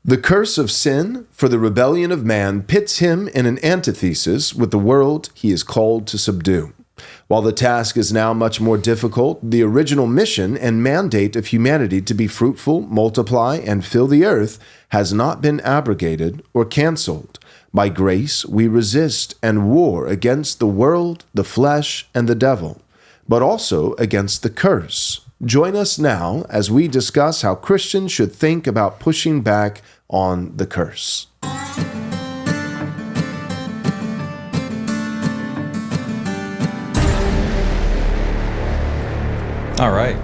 The curse of sin for the rebellion of man pits him in an antithesis with the world he is called to subdue. While the task is now much more difficult, the original mission and mandate of humanity to be fruitful, multiply, and fill the earth has not been abrogated or canceled. By grace, we resist and war against the world, the flesh, and the devil, but also against the curse. Join us now as we discuss how Christians should think about pushing back on the curse. All right.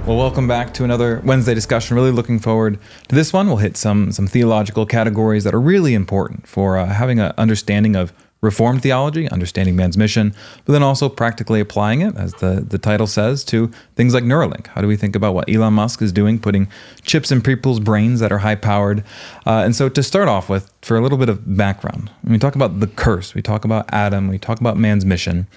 Well, welcome back to another Wednesday discussion. Really looking forward to this one. We'll hit some theological categories that are really important for having an understanding of Reformed theology, understanding man's mission, but then also practically applying it, as the title says, to things like Neuralink. How do we think about what Elon Musk is doing, putting chips in people's brains that are high-powered? And so to start off with, for a little bit of background, when we talk about the curse, we talk about Adam, we talk about man's mission.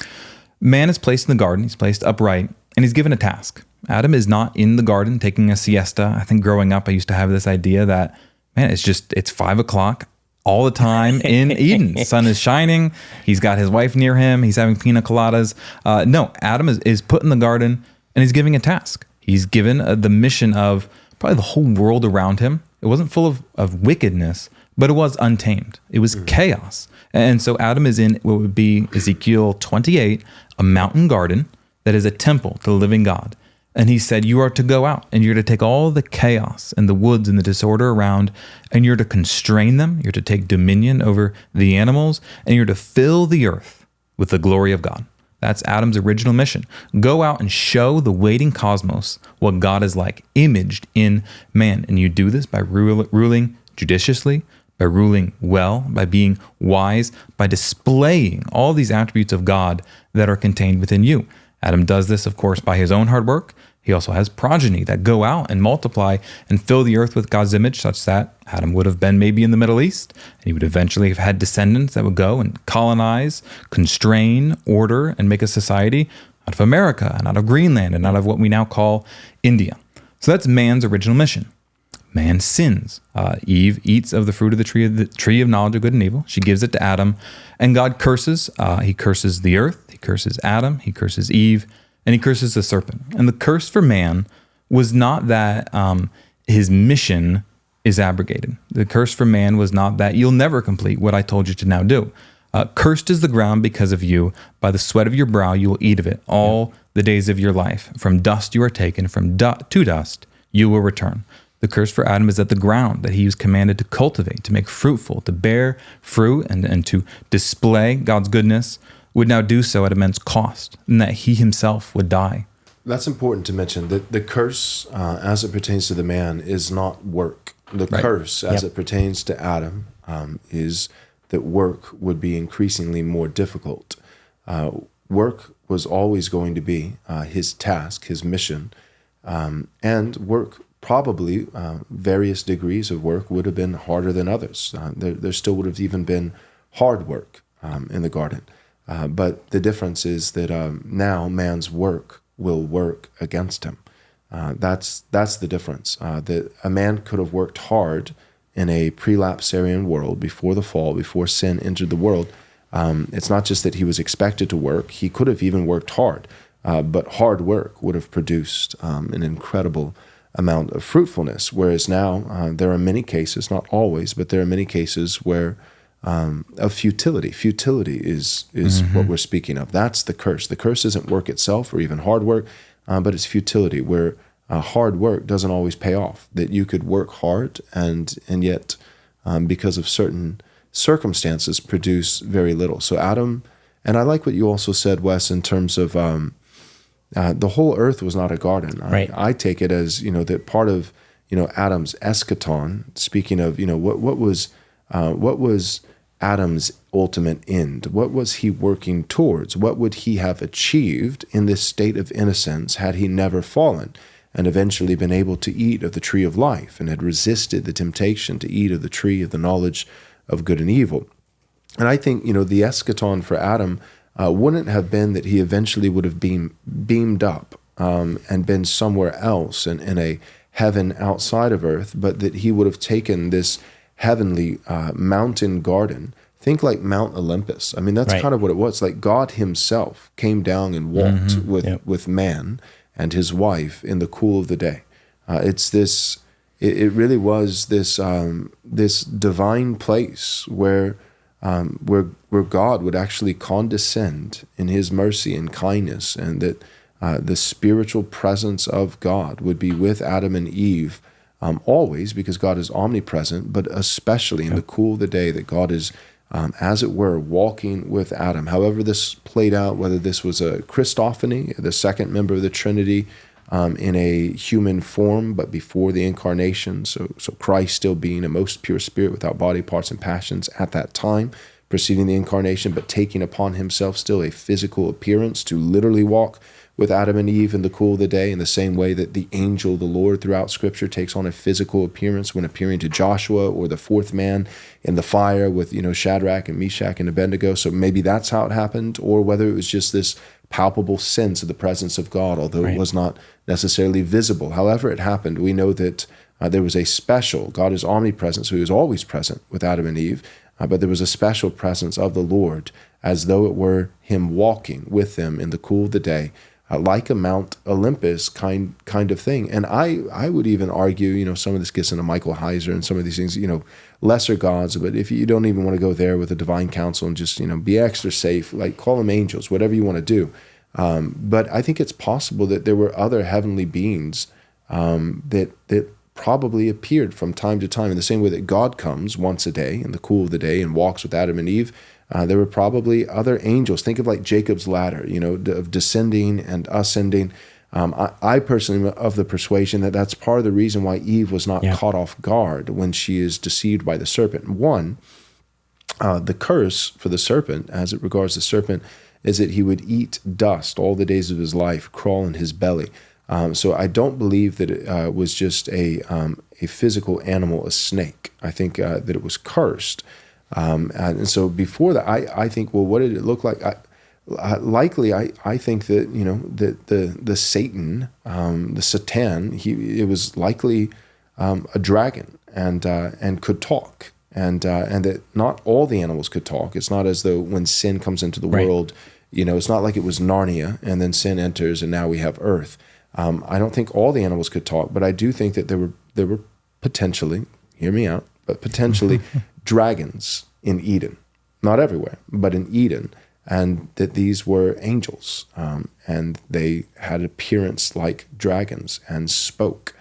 Man is placed in the garden, he's placed upright, and he's given a task. Adam is not in the garden taking a siesta. I think growing up, I used to have this idea that, man, it's 5 o'clock all the time in Eden. The sun is shining. He's got his wife near him. He's having pina coladas. No, Adam is put in the garden and he's giving a task. He's given the mission of probably the whole world around him. It wasn't full of wickedness, but it was untamed. It was chaos. And so Adam is in what would be Ezekiel 28, a mountain garden that is a temple to the living God. And he said, you are to go out and you're to take all the chaos and the woods and the disorder around, and you're to constrain them. You're to take dominion over the animals, and you're to fill the earth with the glory of God. That's Adam's original mission. Go out and show the waiting cosmos what God is like, imaged in man. And you do this by ruling judiciously, by ruling well, by being wise, by displaying all these attributes of God that are contained within you. Adam does this, of course, by his own hard work. He also has progeny that go out and multiply and fill the earth with God's image, such that Adam would have been maybe in the Middle East, and he would eventually have had descendants that would go and colonize, constrain, order, and make a society out of America and out of Greenland and out of what we now call India. So that's man's original mission. Man sins. Eve eats of the fruit of the tree of knowledge of good and evil. She gives it to Adam, and God curses. He curses the earth. He curses Adam. He curses Eve, and he curses the serpent. And the curse for man was not that his mission is abrogated. The curse for man was not that you'll never complete what I told you to now do. Cursed is the ground because of you. By the sweat of your brow you will eat of it all the days of your life. From dust you are taken, from to dust you will return. The curse for Adam is that the ground that he was commanded to cultivate, to make fruitful, to bear fruit, and to display God's goodness, would now do so at immense cost, and that he himself would die. That's important to mention. That the curse, as it pertains to the man, is not work. The curse, as it pertains to Adam, is that work would be increasingly more difficult. Work was always going to be his task, his mission, and work, probably various degrees of work, would have been harder than others. There still would have even been hard work in the garden. But the difference is that now man's work will work against him. That's the difference. That a man could have worked hard in a prelapsarian world before the fall, before sin entered the world. It's not just that he was expected to work. He could have even worked hard, but hard work would have produced an incredible amount of fruitfulness. Whereas now there are many cases, not always, but there are many cases where of futility. Futility is what we're speaking of. That's the curse. The curse isn't work itself or even hard work, but it's futility, where hard work doesn't always pay off. That you could work hard and yet, because of certain circumstances, produce very little. So Adam, and I like what you also said, Wes, in terms of the whole earth was not a garden. Right. I take it as, that part of, Adam's eschaton, speaking of, what was Adam's ultimate end? What was he working towards? What would he have achieved in this state of innocence had he never fallen and eventually been able to eat of the tree of life and had resisted the temptation to eat of the tree of the knowledge of good and evil? And I think, the eschaton for Adam wouldn't have been that he eventually would have been beamed up and been somewhere else in a heaven outside of earth, but that he would have taken this heavenly mountain garden. Think like Mount Olympus. I mean, that's kind of what it was. Like God himself came down and walked with man and his wife in the cool of the day. It really was this divine place where God would actually condescend in his mercy and kindness, and that the spiritual presence of God would be with Adam and Eve always, because God is omnipresent, but especially in the cool of the day, that God is, as it were, walking with Adam. However this played out, whether this was a Christophany, the second member of the Trinity, in a human form, but before the incarnation. So Christ still being a most pure spirit without body parts and passions at that time, preceding the incarnation, but taking upon himself still a physical appearance to literally walk with Adam and Eve in the cool of the day, in the same way that the angel of the Lord throughout Scripture takes on a physical appearance when appearing to Joshua, or the fourth man in the fire with Shadrach and Meshach and Abednego. So maybe that's how it happened, or whether it was just this palpable sense of the presence of God, although it was not necessarily visible. However it happened, we know that there was a special, God is omnipresent, so he was always present with Adam and Eve, but there was a special presence of the Lord, as though it were him walking with them in the cool of the day, like a Mount Olympus kind of thing. And I would even argue, some of this gets into Michael Heiser and some of these things, lesser gods, but if you don't even want to go there with the divine council and just, be extra safe, like call them angels, whatever you want to do. But I think it's possible that there were other heavenly beings that probably appeared from time to time, in the same way that God comes once a day in the cool of the day and walks with Adam and Eve. There were probably other angels. Think of like Jacob's ladder, of descending and ascending. I personally am of the persuasion that that's part of the reason why Eve was not caught off guard when she is deceived by the serpent. One, the curse for the serpent, as it regards the serpent, is that he would eat dust all the days of his life, crawl in his belly. So I don't believe that it was just a physical animal, a snake. I think that it was cursed. And so before that, I think, well, what did it look like? Likely, I think that, that the Satan, the Satan, it was likely a dragon and could talk. And that not all the animals could talk. It's not as though when sin comes into the world, it's not like it was Narnia and then sin enters and now we have earth. I don't think all the animals could talk, but I do think that there were potentially, hear me out, but potentially dragons in Eden. Not everywhere, but in Eden. And that these were angels, and they had appearance like dragons and spoke.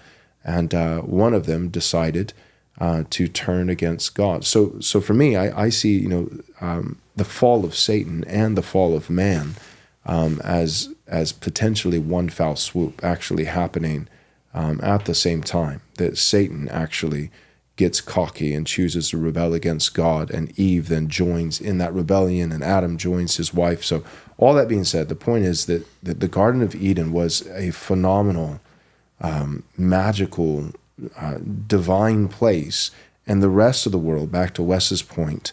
And one of them decided to turn against God. So for me, I see the fall of Satan and the fall of man as potentially one foul swoop actually happening at the same time. That Satan actually gets cocky and chooses to rebel against God, and Eve then joins in that rebellion, and Adam joins his wife. So all that being said, the point is that the Garden of Eden was a phenomenal, magical, divine place, and the rest of the world, back to Wes's point,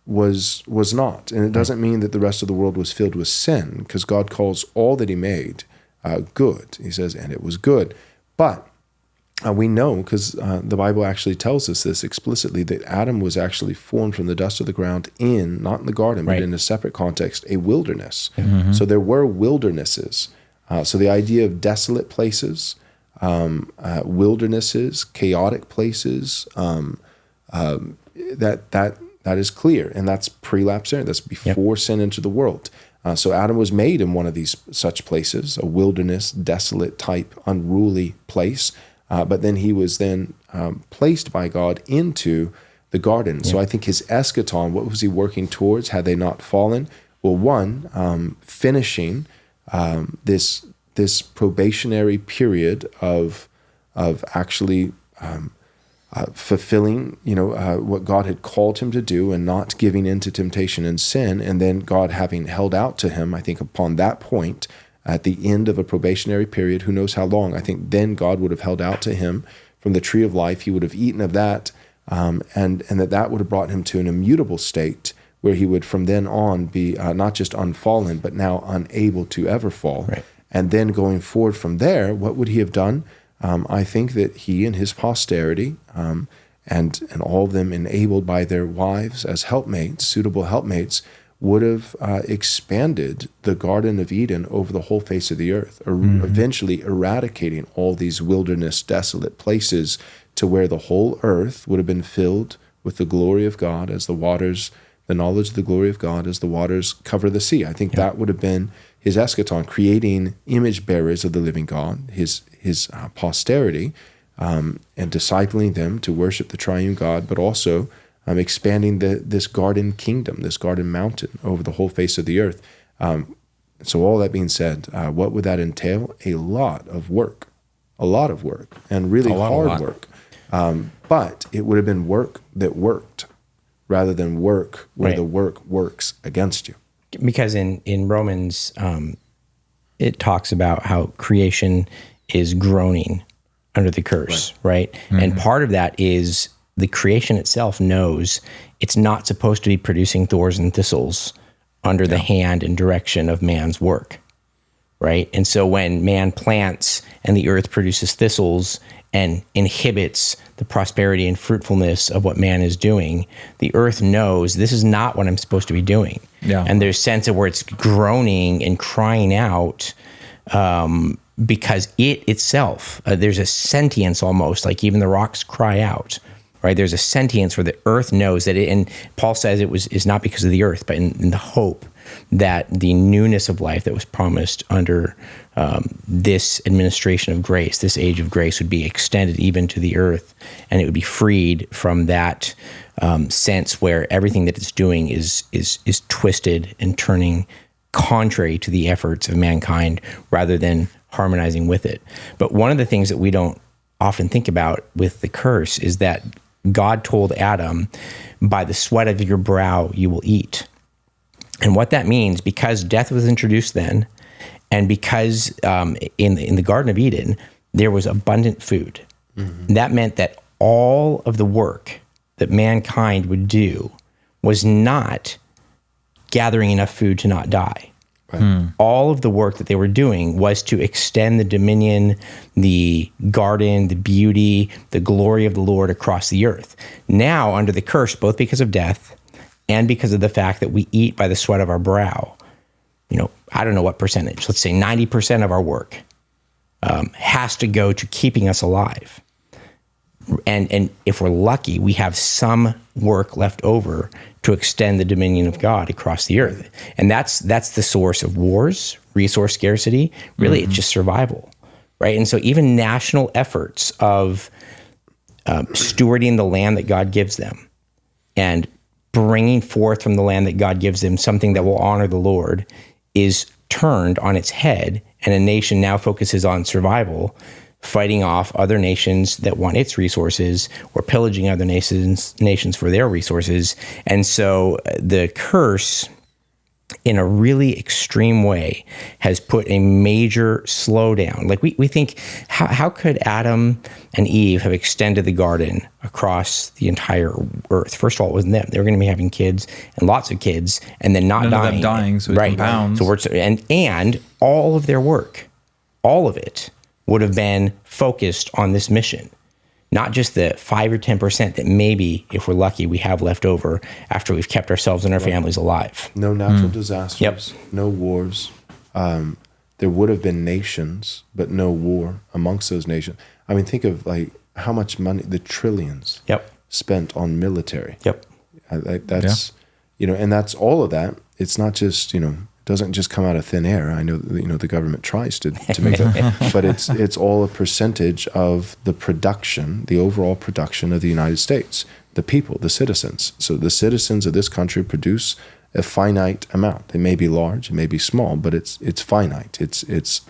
was not. And it doesn't mean that the rest of the world was filled with sin, because God calls all that he made good. He says, and it was good. But we know, because the Bible actually tells us this explicitly, that Adam was actually formed from the dust of the ground not in the garden, but in a separate context, a wilderness. Mm-hmm. So there were wildernesses. So the idea of desolate places, wildernesses, chaotic places, that is clear, and that's pre-lapsarian. That's before sin entered the world. So Adam was made in one of these such places, a wilderness, desolate type, unruly place. But then he was then placed by God into the garden. Yeah. So I think his eschaton, what was he working towards had they not fallen? Well, one, finishing this probationary period of actually fulfilling, what God had called him to do and not giving in to temptation and sin, and then God having held out to him, I think upon that point, at the end of a probationary period, who knows how long, I think then God would have held out to him from the tree of life. He would have eaten of that, and that would have brought him to an immutable state where he would from then on be not just unfallen, but now unable to ever fall. Right. And then going forward from there, what would he have done? I think that he and his posterity, and all of them enabled by their wives as helpmates, suitable helpmates, would have expanded the Garden of Eden over the whole face of the earth, or eventually eradicating all these wilderness, desolate places to where the whole earth would have been filled with the glory of God as the waters, the knowledge of the glory of God as the waters cover the sea. I think that would have been his eschaton, creating image bearers of the living God, his posterity, and discipling them to worship the triune God, but also expanding this garden kingdom, this garden mountain over the whole face of the earth. So all that being said, what would that entail? A lot of work, and really hard work. But it would have been work that worked rather than work where the work works against you. Because in Romans, it talks about how creation is groaning under the curse, right? And part of that is the creation itself knows it's not supposed to be producing thorns and thistles under the hand and direction of man's work, right? And so when man plants and the earth produces thistles and inhibits the prosperity and fruitfulness of what man is doing, the earth knows this is not what I'm supposed to be doing. Yeah. And there's a sense of where it's groaning and crying out because it itself, there's a sentience almost, like even the rocks cry out, right? There's a sentience where the earth knows that it, and Paul says is not because of the earth, but in the hope that the newness of life that was promised under this administration of grace, this age of grace, would be extended even to the earth, and it would be freed from that sense where everything that it's doing is twisted and turning contrary to the efforts of mankind rather than harmonizing with it. But one of the things that we don't often think about with the curse is that God told Adam, by the sweat of your brow you will eat. And what that means, because death was introduced then, and because in the Garden of Eden, there was abundant food. That meant that all of the work that mankind would do was not gathering enough food to not die. All of the work that they were doing was to extend the dominion, the garden, the beauty, the glory of the Lord across the earth. Now, under the curse, both because of death and because of the fact that we eat by the sweat of our brow, I don't know what percentage, let's say 90% of our work has to go to keeping us alive. And if we're lucky, we have some work left over to extend the dominion of God across the earth. And that's the source of wars, resource scarcity. Really, it's just survival, right? And so even national efforts of stewarding the land that God gives them and bringing forth from the land that God gives them something that will honor the Lord is turned on its head, and a nation now focuses on survival, fighting off other nations that want its resources or pillaging other nations for their resources. And so the curse, in a really extreme way, has put a major slowdown. Like we think, how could Adam and Eve have extended the garden across the entire earth? First of all, it wasn't them. They were going to be having kids and lots of kids, and then not dying. None of them dying, so it compounds. So and all of their work, all of it, would have been focused on this mission. Not just the 5 or 10% that maybe, if we're lucky, we have left over after we've kept ourselves and our families alive. No natural disasters, no wars. There would have been nations, but no war amongst those nations. I mean, think of like how much money, the trillions spent on military. That's, and that's all of that. It's not just, doesn't just come out of thin air. I know, the government tries to make that, but it's all a percentage of the production, the overall production of the United States, the people, the citizens. So the citizens of this country produce a finite amount. They may be large, it may be small, but it's finite. It's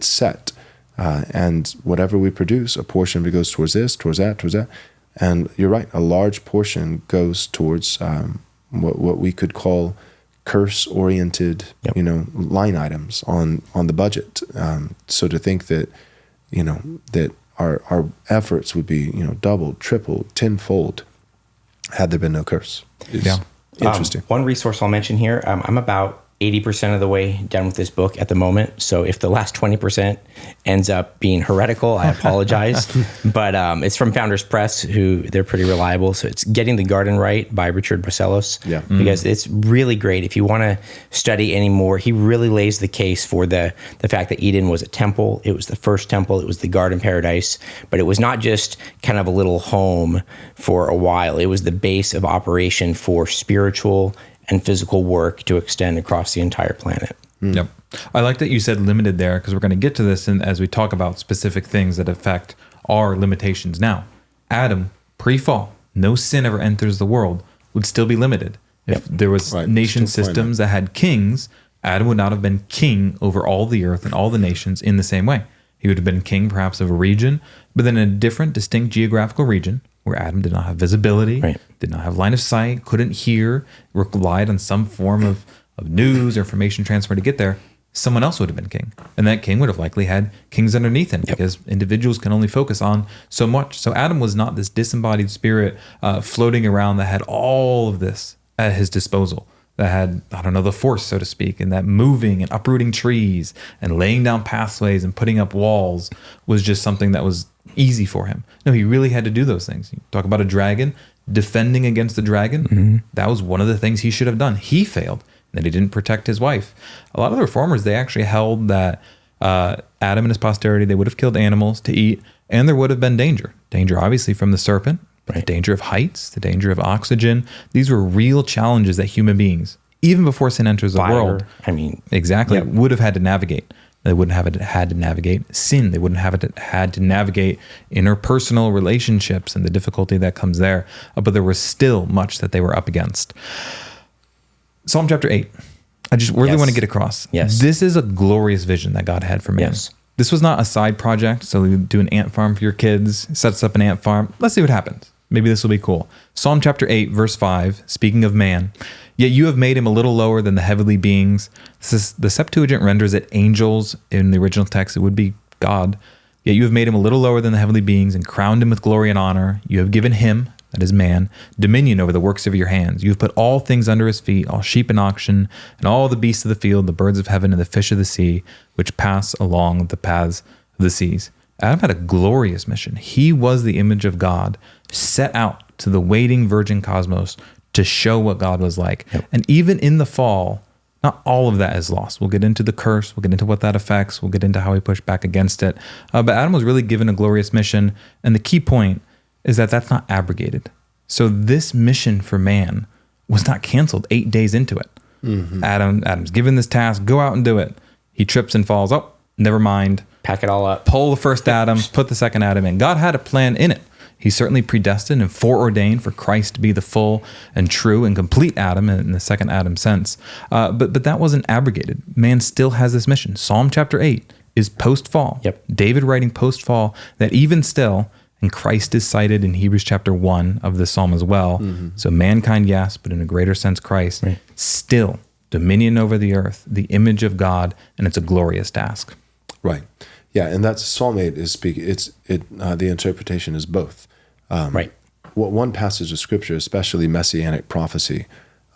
set. And whatever we produce, a portion of it goes towards this, towards that. And you're right, a large portion goes towards what we could call curse-oriented, line items on the budget. So to think that, that our efforts would be, doubled, tripled, tenfold had there been no curse is interesting. One resource I'll mention here, I'm about 80% of the way done with this book at the moment. So if the last 20% ends up being heretical, I apologize. But it's from Founders Press, who they're pretty reliable. So it's Getting the Garden Right by Richard Barcelos. Yeah. Because it's really great. If you want to study any more, he really lays the case for the fact that Eden was a temple. It was the first temple. It was the garden paradise. But it was not just kind of a little home for a while. It was the base of operation for spiritual and physical work to extend across the entire planet. Yep. I like that you said limited there, because we're going to get to this as we talk about specific things that affect our limitations now. Adam, pre-fall, no sin ever enters the world, would still be limited. If there was nation systems that had kings, Adam would not have been king over all the earth and all the nations in the same way. He would have been king perhaps of a region, but then in a different, distinct geographical region where Adam did not have visibility, did not have line of sight, couldn't hear, relied on some form of news or information transfer to get there. Someone else would have been king. And that king would have likely had kings underneath him, because individuals can only focus on so much. So Adam was not this disembodied spirit floating around that had all of this at his disposal, that had, I don't know, the force, so to speak, and that moving and uprooting trees and laying down pathways and putting up walls was just something that was easy for him. No, he really had to do those things. You talk about a dragon, defending against the dragon. That was one of the things he should have done. He failed, that he didn't protect his wife. A lot of the reformers, they actually held that Adam and his posterity, they would have killed animals to eat, and there would have been danger. Danger, obviously, from the serpent, the danger of heights, the danger of oxygen. These were real challenges that human beings, even before sin enters the world, would have had to navigate. They wouldn't have had to navigate sin. They wouldn't have had to navigate interpersonal relationships and the difficulty that comes there. But there was still much that they were up against. Psalm chapter 8. I just really want to get across. This is a glorious vision that God had for man. This was not a side project. So you do an ant farm for your kids, sets up an ant farm. Let's see what happens. Maybe this will be cool. Psalm chapter 8, verse 5, speaking of man, yet you have made him a little lower than the heavenly beings. The Septuagint renders it angels. In the original text, it would be God. Yet you have made him a little lower than the heavenly beings and crowned him with glory and honor. You have given him, that is man, dominion over the works of your hands. You have put all things under his feet, all sheep and oxen, and all the beasts of the field, the birds of heaven, and the fish of the sea, which pass along the paths of the seas. Adam had a glorious mission. He was the image of God, set out to the waiting virgin cosmos to show what God was like. And even in the fall, not all of that is lost. We'll get into the curse. We'll get into what that affects. We'll get into how he pushed back against it. But Adam was really given a glorious mission. And the key point is that that's not abrogated. So this mission for man was not canceled 8 days into it. Adam's given this task, go out and do it. He trips and falls. Oh, never mind. Pack it all up. Pull the first Adam, put the second Adam in. God had a plan in it. He's certainly predestined and foreordained for Christ to be the full and true and complete Adam in the second Adam sense. But that wasn't abrogated. Man still has this mission. Psalm chapter 8 is post-fall. David writing post-fall that even still, and Christ is cited in Hebrews chapter 1 of the psalm as well. So mankind, yes, but in a greater sense, Christ, still dominion over the earth, the image of God, and it's a glorious task. Right. Yeah, and that's Psalm 8 is speaking. The interpretation is both. One passage of scripture, especially messianic prophecy,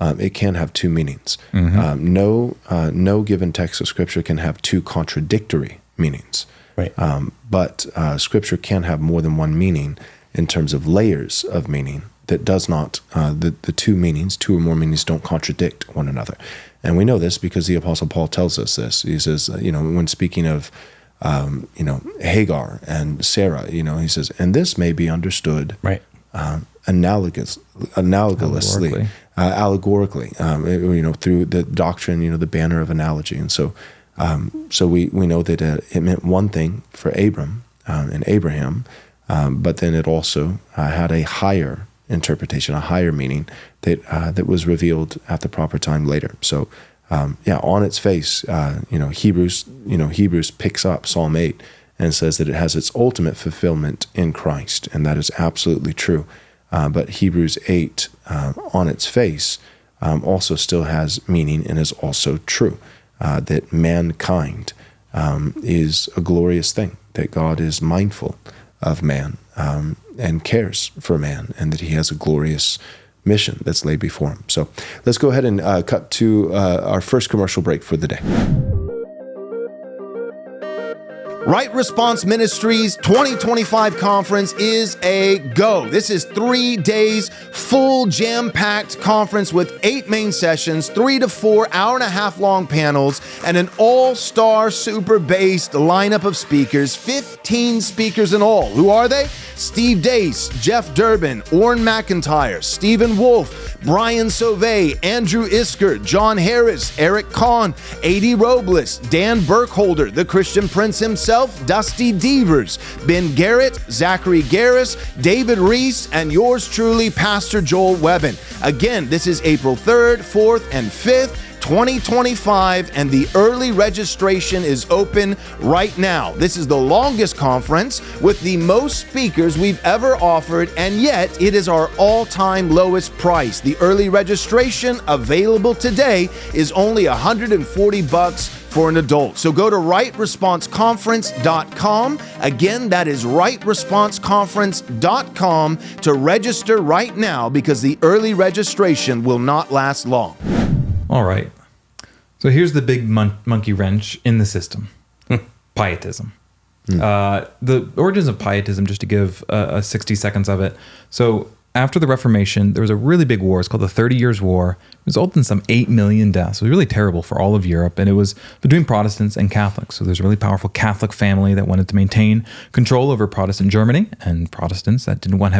it can have two meanings. No given text of scripture can have two contradictory meanings. But scripture can have more than one meaning in terms of layers of meaning that does not, the two meanings, two or more meanings don't contradict one another. And we know this because the Apostle Paul tells us this. He says, when speaking of, Hagar and Sarah, he says, and this may be understood allegorically, through the doctrine, the banner of analogy. And so we know that it meant one thing for Abram and Abraham, but then it also had a higher interpretation, a higher meaning that was revealed at the proper time later. So, on its face, Hebrews picks up Psalm 8 and says that it has its ultimate fulfillment in Christ, and that is absolutely true. But Hebrews 8, on its face, also still has meaning and is also true, that mankind is a glorious thing, that God is mindful of man and cares for man, and that he has a glorious mission that's laid before him. So let's go ahead and cut to our first commercial break for the day. Right Response Ministries 2025 conference is a go. This is 3 days, full jam-packed conference with 8 main sessions, 3 to 4 hour-and-a-half long panels, and an all-star super-based lineup of speakers, 15 speakers in all. Who are they? Steve Dace, Jeff Durbin, Orrin McIntyre, Stephen Wolf, Brian Sauvé, Andrew Isker, John Harris, Eric Kahn, A.D. Robles, Dan Burkholder, the Christian Prince himself, Dusty Devers, Ben Garrett, Zachary Garris, David Reese, and yours truly, Pastor Joel Webbin. Again, this is April 3rd, 4th, and 5th. 2025, and the early registration is open right now. This is the longest conference with the most speakers we've ever offered, and yet it is our all-time lowest price. The early registration available today is only $140 for an adult. So go to rightresponseconference.com. Again, that is rightresponseconference.com to register right now, because the early registration will not last long. All right. So here's the big monkey wrench in the system. Pietism. The origins of pietism, just to give 60 seconds of it. So after the Reformation, there was a really big war. It's called the 30 Years' War. It resulted in some 8 million deaths. It was really terrible for all of Europe, and it was between Protestants and Catholics. So there's a really powerful Catholic family that wanted to maintain control over Protestant Germany, and Protestants that didn't want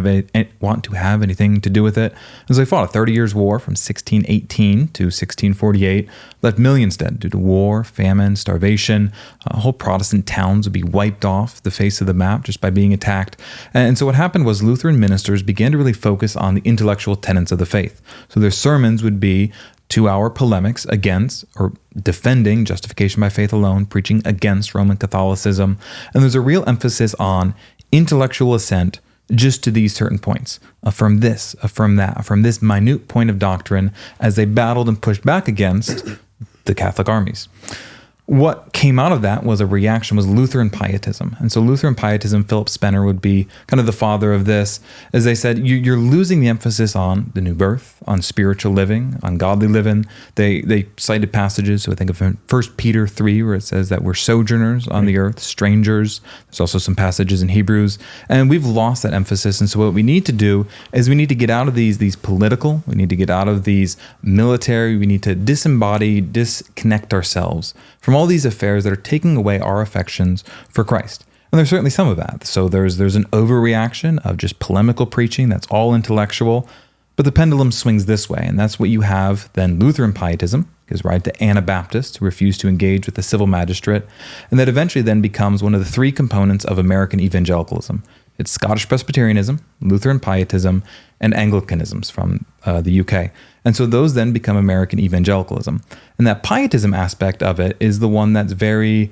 to have anything to do with it. And so they fought a 30 Years' War from 1618 to 1648, left millions dead due to war, famine, starvation. Whole Protestant towns would be wiped off the face of the map just by being attacked. And so what happened was Lutheran ministers began to really focus on the intellectual tenets of the faith. So their sermons would be 2-hour polemics against or defending justification by faith alone, preaching against Roman Catholicism. And there's a real emphasis on intellectual assent just to these certain points. Affirm this, affirm that, affirm this minute point of doctrine, as they battled and pushed back against the Catholic armies. What came out of that was a reaction, was Lutheran pietism. And so Lutheran pietism, Philip Spener would be kind of the father of this, as they said, you're losing the emphasis on the new birth, on spiritual living, on godly living. They cited passages, so I think of 1 Peter 3, where it says that we're sojourners on the earth, strangers. There's also some passages in Hebrews, and we've lost that emphasis. And so what we need to do is we need to get out of these political, we need to get out of these military, we need to disconnect ourselves from all these affairs that are taking away our affections for Christ. And there's certainly some of that. So there's an overreaction of just polemical preaching that's all intellectual, but the pendulum swings this way, and that's what you have then Lutheran pietism, gives right to Anabaptists who refuse to engage with the civil magistrate, and that eventually then becomes one of the 3 components of American evangelicalism. It's Scottish Presbyterianism, Lutheran pietism, and Anglicanisms from the UK. And so those then become American evangelicalism. And that pietism aspect of it is the one that's very,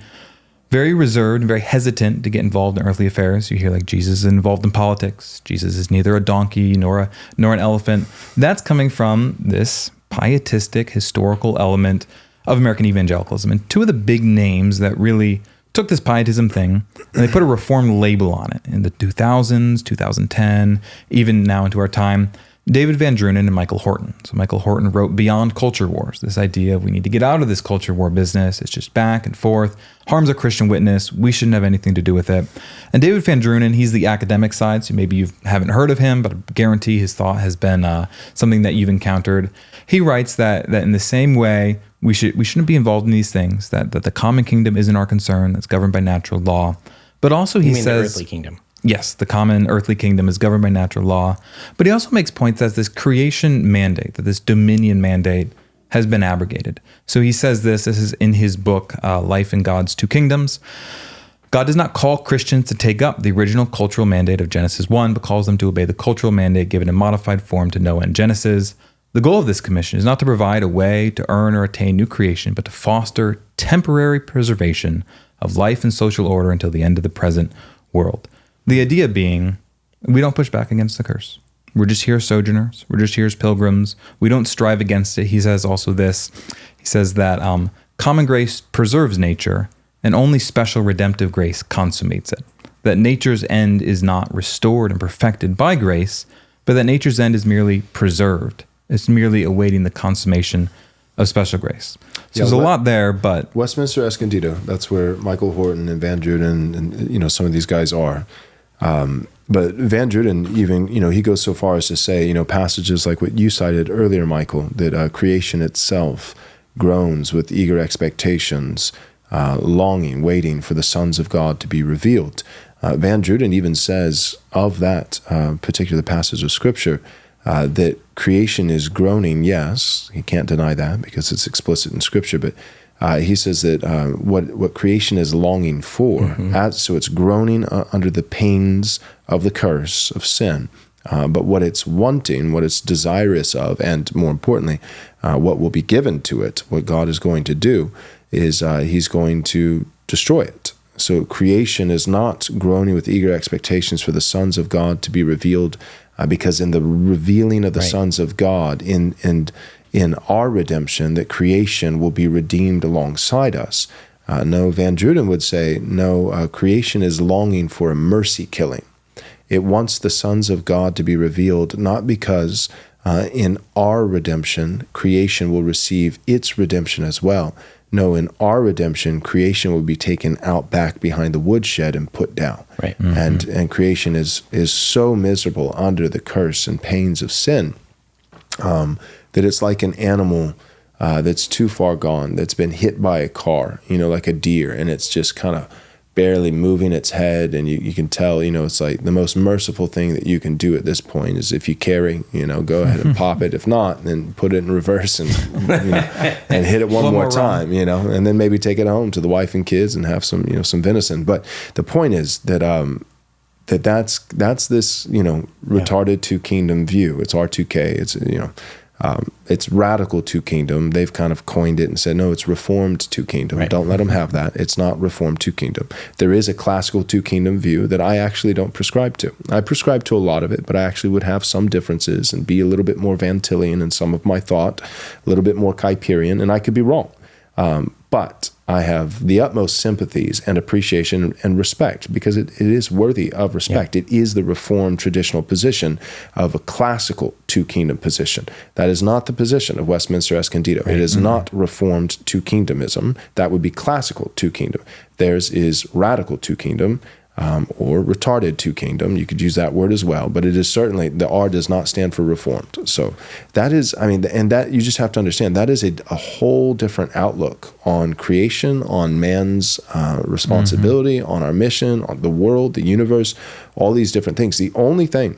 very reserved and very hesitant to get involved in earthly affairs. You hear like Jesus is involved in politics. Jesus is neither a donkey nor an elephant. That's coming from this pietistic historical element of American evangelicalism. And 2 of the big names that really took this pietism thing and they put a reformed label on it in the 2000s, 2010, even now into our time. David Van Drunen and Michael Horton. So Michael Horton wrote Beyond Culture Wars, this idea of we need to get out of this culture war business. It's just back and forth, harms a Christian witness. We shouldn't have anything to do with it. And David Van Drunen, he's the academic side, so maybe you haven't heard of him, but I guarantee his thought has been something that you've encountered. He writes that in the same way, we shouldn't be involved in these things, that the common kingdom isn't our concern, that's governed by natural law. But also he says... the earthly kingdom. Yes, the common earthly kingdom is governed by natural law. But he also makes points that this creation mandate, that this dominion mandate has been abrogated. So he says this is in his book, Life in God's Two Kingdoms. God does not call Christians to take up the original cultural mandate of Genesis 1, but calls them to obey the cultural mandate given in modified form to Noah and Genesis. The goal of this commission is not to provide a way to earn or attain new creation, but to foster temporary preservation of life and social order until the end of the present world. The idea being, we don't push back against the curse. We're just here as sojourners. We're just here as pilgrims. We don't strive against it. He says also this. He says that common grace preserves nature, and only special redemptive grace consummates it. That nature's end is not restored and perfected by grace, but that nature's end is merely preserved. It's merely awaiting the consummation of special grace. So there's a lot there, but Westminster Escondido, that's where Michael Horton and Van Druden and some of these guys are. But Van Druden even, he goes so far as to say, passages like what you cited earlier, Michael, that creation itself groans with eager expectations, longing, waiting for the sons of God to be revealed. Van Druden even says of that particular passage of Scripture that creation is groaning, yes, he can't deny that because it's explicit in Scripture, but he says that what creation is longing for, so it's groaning under the pains of the curse of sin. But what it's wanting, what it's desirous of, and more importantly, what will be given to it, what God is going to do, is he's going to destroy it. So creation is not groaning with eager expectations for the sons of God to be revealed, because in the revealing of the sons of God, in our redemption, that creation will be redeemed alongside us. No, Van Druden would say, no, creation is longing for a mercy killing. It wants the sons of God to be revealed, not because in our redemption, creation will receive its redemption as well. No, in our redemption, creation will be taken out back behind the woodshed and put down. Right. And creation is so miserable under the curse and pains of sin that it's like an animal that's too far gone, that's been hit by a car, like a deer, and it's just kind of barely moving its head, and you can tell, it's like the most merciful thing that you can do at this point is if you carry, go ahead and pop it. If not, then put it in reverse and and hit it one more time, and then maybe take it home to the wife and kids and have some, some venison. But the point is that that's this, retarded two kingdom view. It's R2K. It's, it's radical two kingdom. They've kind of coined it and said, no, it's reformed two kingdom. Right. Don't let them have that. It's not reformed two kingdom. There is a classical two kingdom view that I actually don't prescribe to. I prescribe to a lot of it, but I actually would have some differences and be a little bit more Van Tillian in some of my thought, a little bit more Kuyperian, and I could be wrong. But I have the utmost sympathies and appreciation and respect because it is worthy of respect. Yeah. It is the Reformed traditional position of a classical two-kingdom position. That is not the position of Westminster Escondido. Right. It is not Reformed two-kingdomism. That would be classical two-kingdom. Theirs is radical two-kingdom. Or retarded two kingdom. You could use that word as well, but it is certainly, the R does not stand for reformed. So that is, and that you just have to understand, that is a whole different outlook on creation, on man's responsibility, on our mission, on the world, the universe, all these different things. The only thing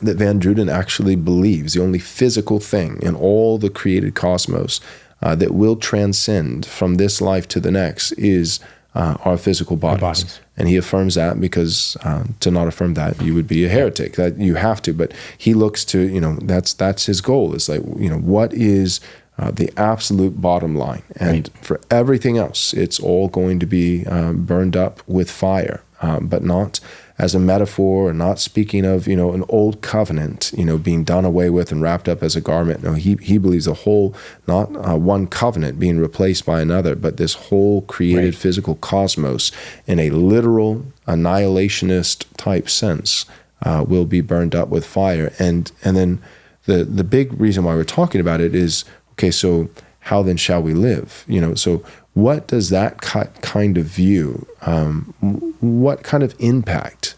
that Van Druden actually believes, the only physical thing in all the created cosmos that will transcend from this life to the next is our physical bodies. And he affirms that because to not affirm that, you would be a heretic. That you have to. But he looks to, that's his goal. It's like, what is the absolute bottom line? And for everything else, it's all going to be burned up with fire, but not as a metaphor, and not speaking of, an old covenant, being done away with and wrapped up as a garment. No, he believes a whole, not one covenant being replaced by another, but this whole created physical cosmos in a literal annihilationist type sense will be burned up with fire. And then the big reason why we're talking about it is, okay, so how then shall we live? So what does that kind of view, what kind of impact,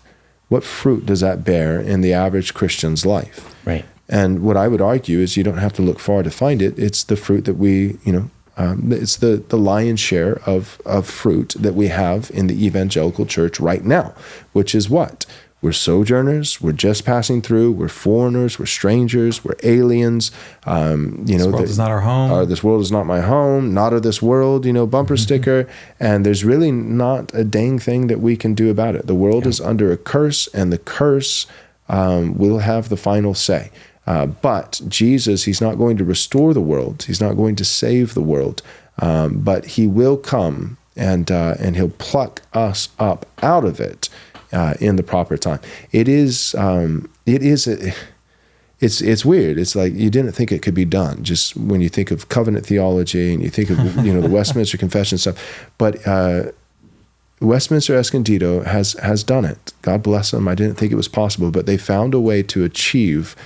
what fruit does that bear in the average Christian's life? Right. And what I would argue is you don't have to look far to find it. It's the fruit that we, it's the lion's share of fruit that we have in the evangelical church right now, which is what? We're sojourners. We're just passing through. We're foreigners. We're strangers. We're aliens. This world is not our home. This world is not my home. Not of this world. Bumper sticker. And there's really not a dang thing that we can do about it. The world is under a curse, and the curse will have the final say. But Jesus, he's not going to restore the world. He's not going to save the world. But he will come and he'll pluck us up out of it. In the proper time. It's weird. It's like you didn't think it could be done just when you think of covenant theology and you think of the Westminster Confession stuff. But Westminster Escondido has done it. God bless them. I didn't think it was possible, but they found a way to achieve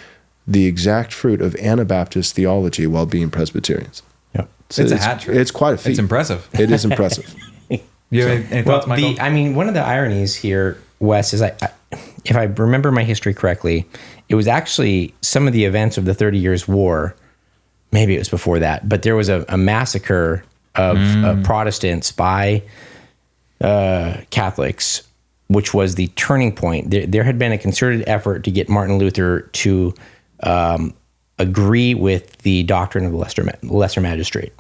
the exact fruit of Anabaptist theology while being Presbyterians. Yep. So It's a hat trick. It's quite a feat. It's impressive. It is impressive. You have any thoughts, Michael? One of the ironies here, Wes, is if I remember my history correctly, it was actually some of the events of the 30 Years' War. Maybe it was before that, but there was a massacre of Protestants by Catholics, which was the turning point. There had been a concerted effort to get Martin Luther to agree with the doctrine of the lesser magistrate.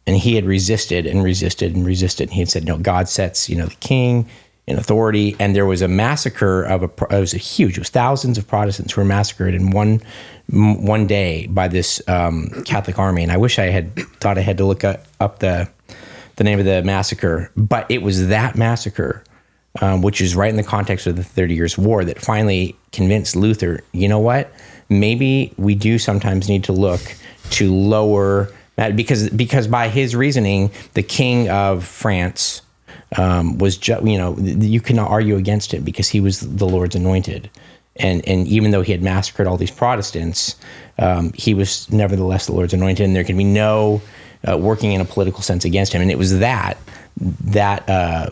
And he had resisted and resisted and resisted. He had said, no, God sets, the king in authority. And there was a massacre it was thousands of Protestants who were massacred in one day by this Catholic army. And I wish I had thought I had to look up the name of the massacre, but it was that massacre, which is right in the context of the 30 Years' War, that finally convinced Luther, you know what? Maybe we do sometimes need to look to lower, because by his reasoning, the king of France was you cannot argue against him because he was the Lord's anointed. And even though he had massacred all these Protestants, he was nevertheless the Lord's anointed, and there can be no working in a political sense against him. And it was that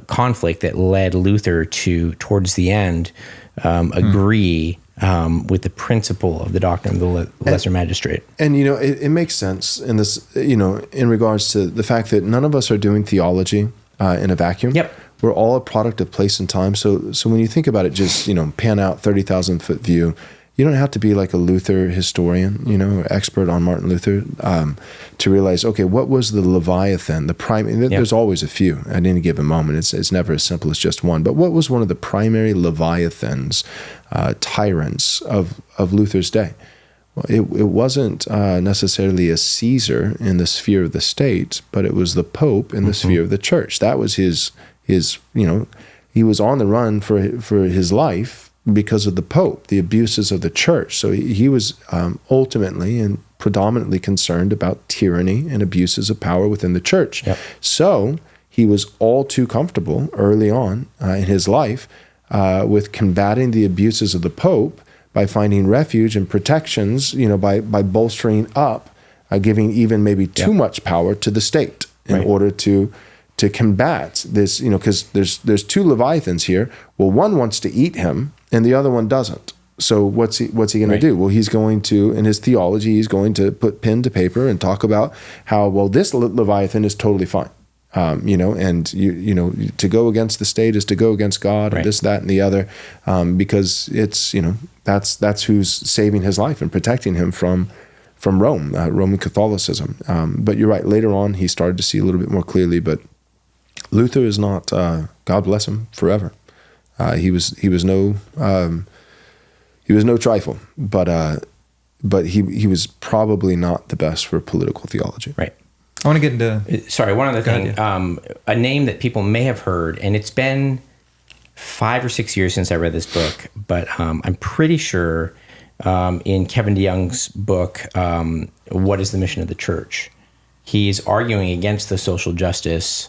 conflict that led Luther to, towards the end, agree with the principle of the doctrine of the lesser magistrate. And it makes sense in this, in regards to the fact that none of us are doing theology in a vacuum. Yep. We're all a product of place and time. So when you think about it, just pan out 30,000 foot view. You don't have to be like a Luther historian, or expert on Martin Luther, to realize, okay, what was the Leviathan, the prime? There's always a few at any given moment. It's never as simple as just one. But what was one of the primary Leviathans, tyrants of Luther's day? Well, it wasn't necessarily a Caesar in the sphere of the state, but it was the Pope in the sphere of the church. That was his. He was on the run for his life because of the Pope, the abuses of the church. So he was ultimately and predominantly concerned about tyranny and abuses of power within the church. Yep. So he was all too comfortable early on in his life with combating the abuses of the Pope by finding refuge and protections, by bolstering up, giving even maybe too much power to the state in order to combat this, because there's two Leviathans here. Well, one wants to eat him and the other one doesn't. So what's he going to do? Well, he's going to, in his theology, he's going to put pen to paper and talk about how, well, this Leviathan is totally fine. And to go against the state is to go against God, and this, that, and the other, because it's, that's who's saving his life and protecting him from Rome, Roman Catholicism. But you're right. Later on, he started to see a little bit more clearly. But Luther is not, God bless him forever. He was no trifle, but he was probably not the best for political theology. Right. I want to get into... Sorry, one other thing. A name that people may have heard, and it's been 5 or 6 years since I read this book, but I'm pretty sure in Kevin DeYoung's book, What is the Mission of the Church? He's arguing against the social justice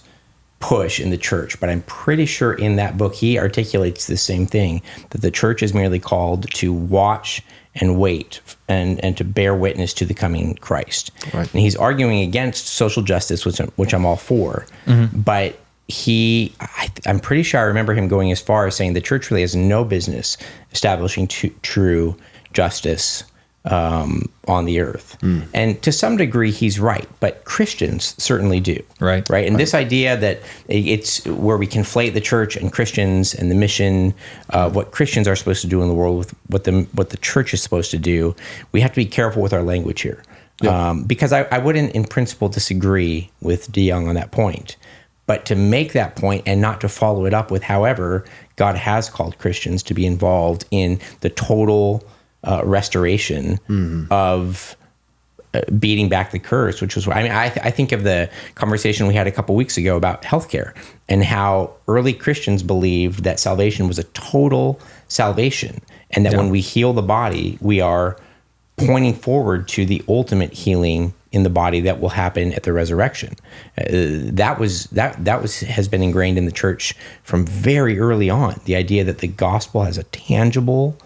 push in the church, but I'm pretty sure in that book he articulates the same thing, that the church is merely called to watch and wait and to bear witness to the coming Christ. Right. And he's arguing against social justice, which I'm all for, but I'm pretty sure I remember him going as far as saying the church really has no business establishing true justice on the earth. And to some degree, he's right, but Christians certainly do. Right. And this idea that it's where we conflate the church and Christians and the mission of what Christians are supposed to do in the world with what the church is supposed to do, we have to be careful with our language here. Yep. Because I wouldn't, in principle, disagree with DeYoung on that point. But to make that point and not to follow it up with, however, God has called Christians to be involved in the total restoration of beating back the curse, which was, I think of the conversation we had a couple weeks ago about healthcare and how early Christians believed that salvation was a total salvation, and that when we heal the body, we are pointing forward to the ultimate healing in the body that will happen at the resurrection. That has been ingrained in the church from very early on. The idea that the gospel has a tangible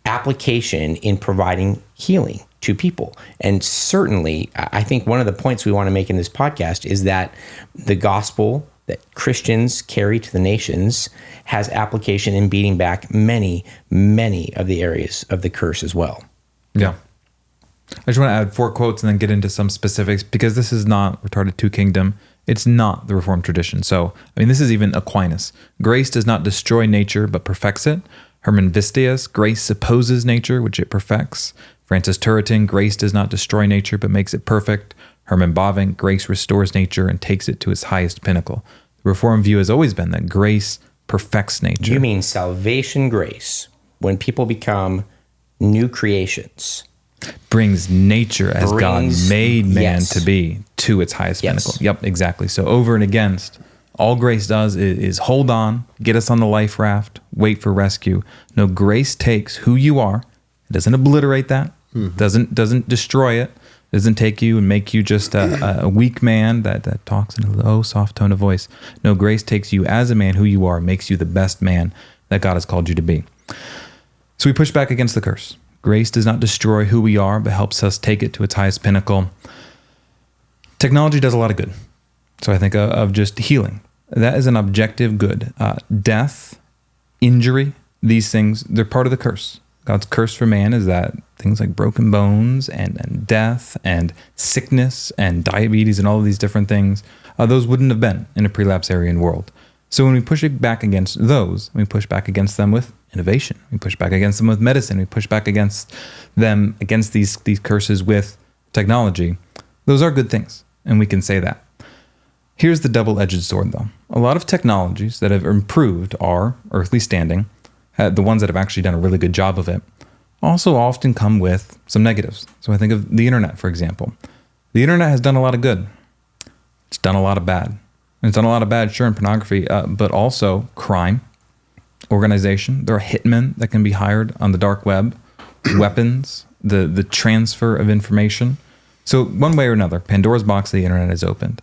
application in providing healing to people. And certainly, I think one of the points we want to make in this podcast is that the gospel that Christians carry to the nations has application in beating back many, many of the areas of the curse as well. Yeah. I just want to add 4 quotes and then get into some specifics, because this is not Retarded 2 Kingdom. It's not the Reformed tradition. So, this is even Aquinas. Grace does not destroy nature, but perfects it. Herman Vistius, grace supposes nature, which it perfects. Francis Turretin, grace does not destroy nature, but makes it perfect. Herman Bavinck, grace restores nature and takes it to its highest pinnacle. The Reformed view has always been that grace perfects nature. You mean salvation grace, when people become new creations, brings nature as God made man to be to its highest pinnacle. Yep, exactly. So over and against, all grace does is hold on, get us on the life raft, wait for rescue. No, grace takes who you are. It doesn't obliterate that. Doesn't destroy it. Doesn't take you and make you just a weak man that talks in a low, soft tone of voice. No, grace takes you as a man who you are, makes you the best man that God has called you to be. So we push back against the curse. Grace does not destroy who we are, but helps us take it to its highest pinnacle. Technology does a lot of good. So I think of just healing. That is an objective good. Death, injury, these things, they're part of the curse. God's curse for man is that things like broken bones and death and sickness and diabetes and all of these different things, those wouldn't have been in a prelapsarian world. So when we push back against those, we push back against them with innovation. We push back against them with medicine. We push back against these curses with technology. Those are good things, and we can say that. Here's the double-edged sword, though. A lot of technologies that have improved our earthly standing, the ones that have actually done a really good job of it, also often come with some negatives. So I think of the internet, for example. The internet has done a lot of good. It's done a lot of bad. And it's done a lot of bad, sure, in pornography, but also crime, organization. There are hitmen that can be hired on the dark web, weapons, the transfer of information. So one way or another, Pandora's box of the internet is opened.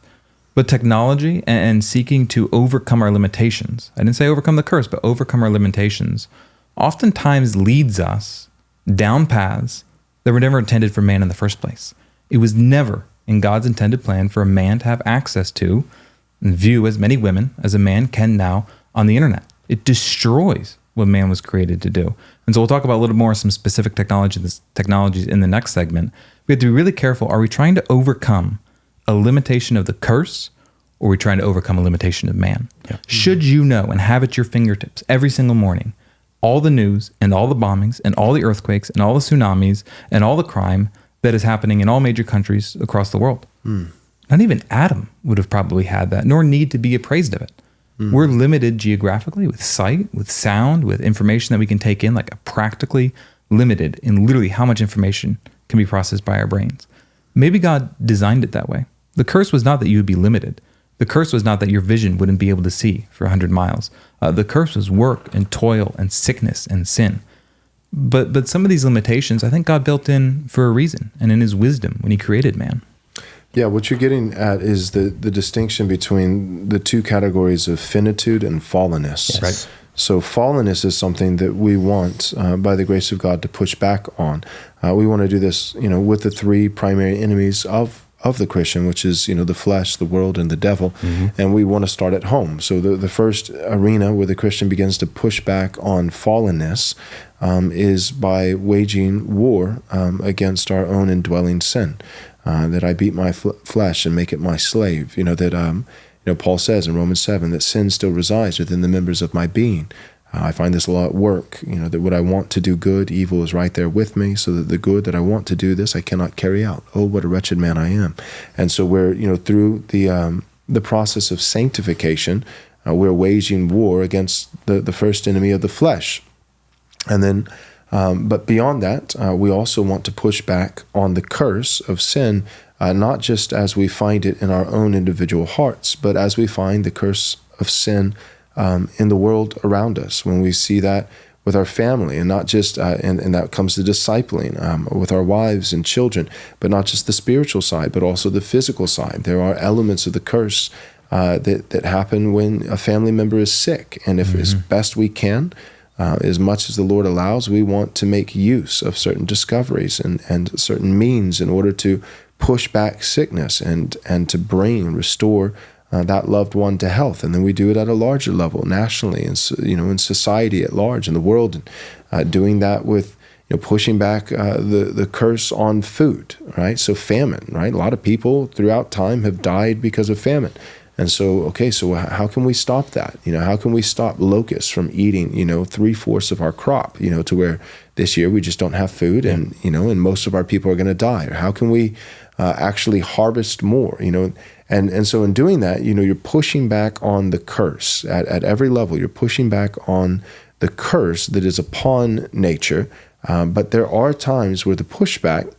But technology and seeking to overcome our limitations, I didn't say overcome the curse, but overcome our limitations, oftentimes leads us down paths that were never intended for man in the first place. It was never in God's intended plan for a man to have access to and view as many women as a man can now on the internet. It destroys what man was created to do. And so we'll talk about a little more some specific technologies in the next segment. We have to be really careful. Are we trying to overcome a limitation of the curse, or are we trying to overcome a limitation of man? Yeah. Should you know and have at your fingertips every single morning all the news and all the bombings and all the earthquakes and all the tsunamis and all the crime that is happening in all major countries across the world? Not even Adam would have probably had that, nor need to be appraised of it. We're limited geographically with sight, with sound, with information that we can take in, like a practically limited in literally how much information can be processed by our brains. Maybe God designed it that way. The curse was not that you would be limited. The curse was not that your vision wouldn't be able to see for 100 miles. The curse was work and toil and sickness and sin. But some of these limitations, I think God built in for a reason and in his wisdom when he created man. Yeah, what you're getting at is the distinction between the two categories of finitude and fallenness. Yes. Right. So fallenness is something that we want, by the grace of God, to push back on. We want to do this, with the 3 primary enemies of the Christian, which is, the flesh, the world, and the devil. And we want to start at home. So the first arena where the Christian begins to push back on fallenness is by waging war against our own indwelling sin. That I beat my flesh and make it my slave. Paul says in Romans 7 that sin still resides within the members of my being. I find this a lot at work, that what I want to do good, evil is right there with me, so that the good that I want to do this, I cannot carry out. Oh, what a wretched man I am. And so we're, through the process of sanctification, we're waging war against the first enemy of the flesh. And then, but beyond that, we also want to push back on the curse of sin, not just as we find it in our own individual hearts, but as we find the curse of sin in the world around us. When we see that with our family, and not just and that comes to discipling with our wives and children, but not just the spiritual side, but also the physical side. There are elements of the curse that happen when a family member is sick, and if as best we can, as much as the Lord allows, we want to make use of certain discoveries and certain means in order to push back sickness and to bring and restore that loved one to health. And then we do it at a larger level, nationally, and in society at large, in the world, and doing that with pushing back the curse on food, right? So famine, right? A lot of people throughout time have died because of famine. And so, so how can we stop that? How can we stop locusts from eating, 3/4 of our crop, to where this year we just don't have food, and, and most of our people are going to die? Or how can we actually harvest more, And so in doing that, you're pushing back on the curse at every level. You're pushing back on the curse that is upon nature. But there are times where the pushback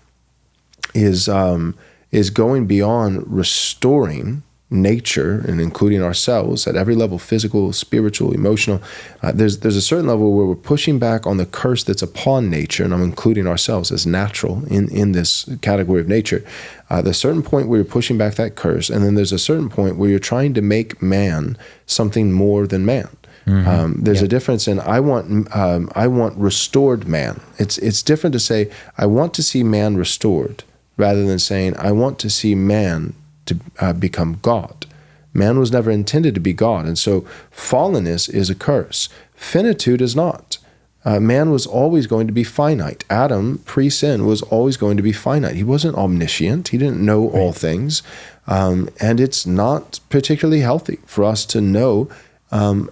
is going beyond restoring nature and including ourselves at every level, physical, spiritual, emotional. There's a certain level where we're pushing back on the curse that's upon nature, and I'm including ourselves as natural in this category of nature. There's a certain point where you're pushing back that curse, and then there's a certain point where you're trying to make man something more than man. There's a difference in I want restored man. It's different to say I want to see man restored rather than saying I want to see man to become God. Man was never intended to be God, and so fallenness is a curse. Finitude is not. Man was always going to be finite. Adam, pre-sin, was always going to be finite. He wasn't omniscient. He didn't know all things, and it's not particularly healthy for us to know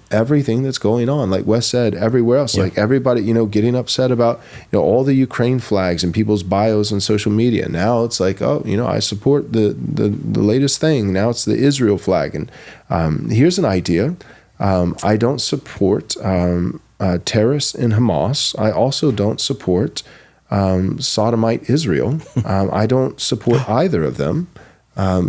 everything that's going on. Like Wes said, everywhere else, like everybody, getting upset about, all the Ukraine flags in people's bios on social media. Now it's like, I support the latest thing. Now it's the Israel flag. And here's an idea. I don't support terrorists in Hamas. I also don't support sodomite Israel. I don't support either of them.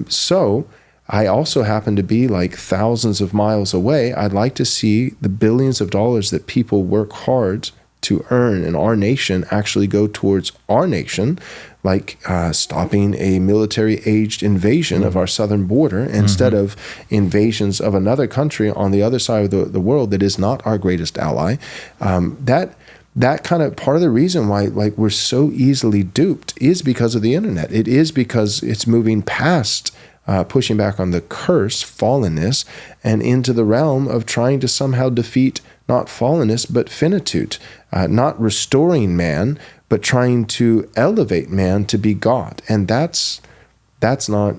So I also happen to be like thousands of miles away. I'd like to see the billions of dollars that people work hard to earn in our nation actually go towards our nation, like stopping a military-aged invasion of our southern border instead of invasions of another country on the other side of the world that is not our greatest ally. That kind of part of the reason why we're so easily duped is because of the internet. It is because it's moving past pushing back on the curse, fallenness, and into the realm of trying to somehow defeat not fallenness, but finitude, not restoring man, but trying to elevate man to be God. And that's not,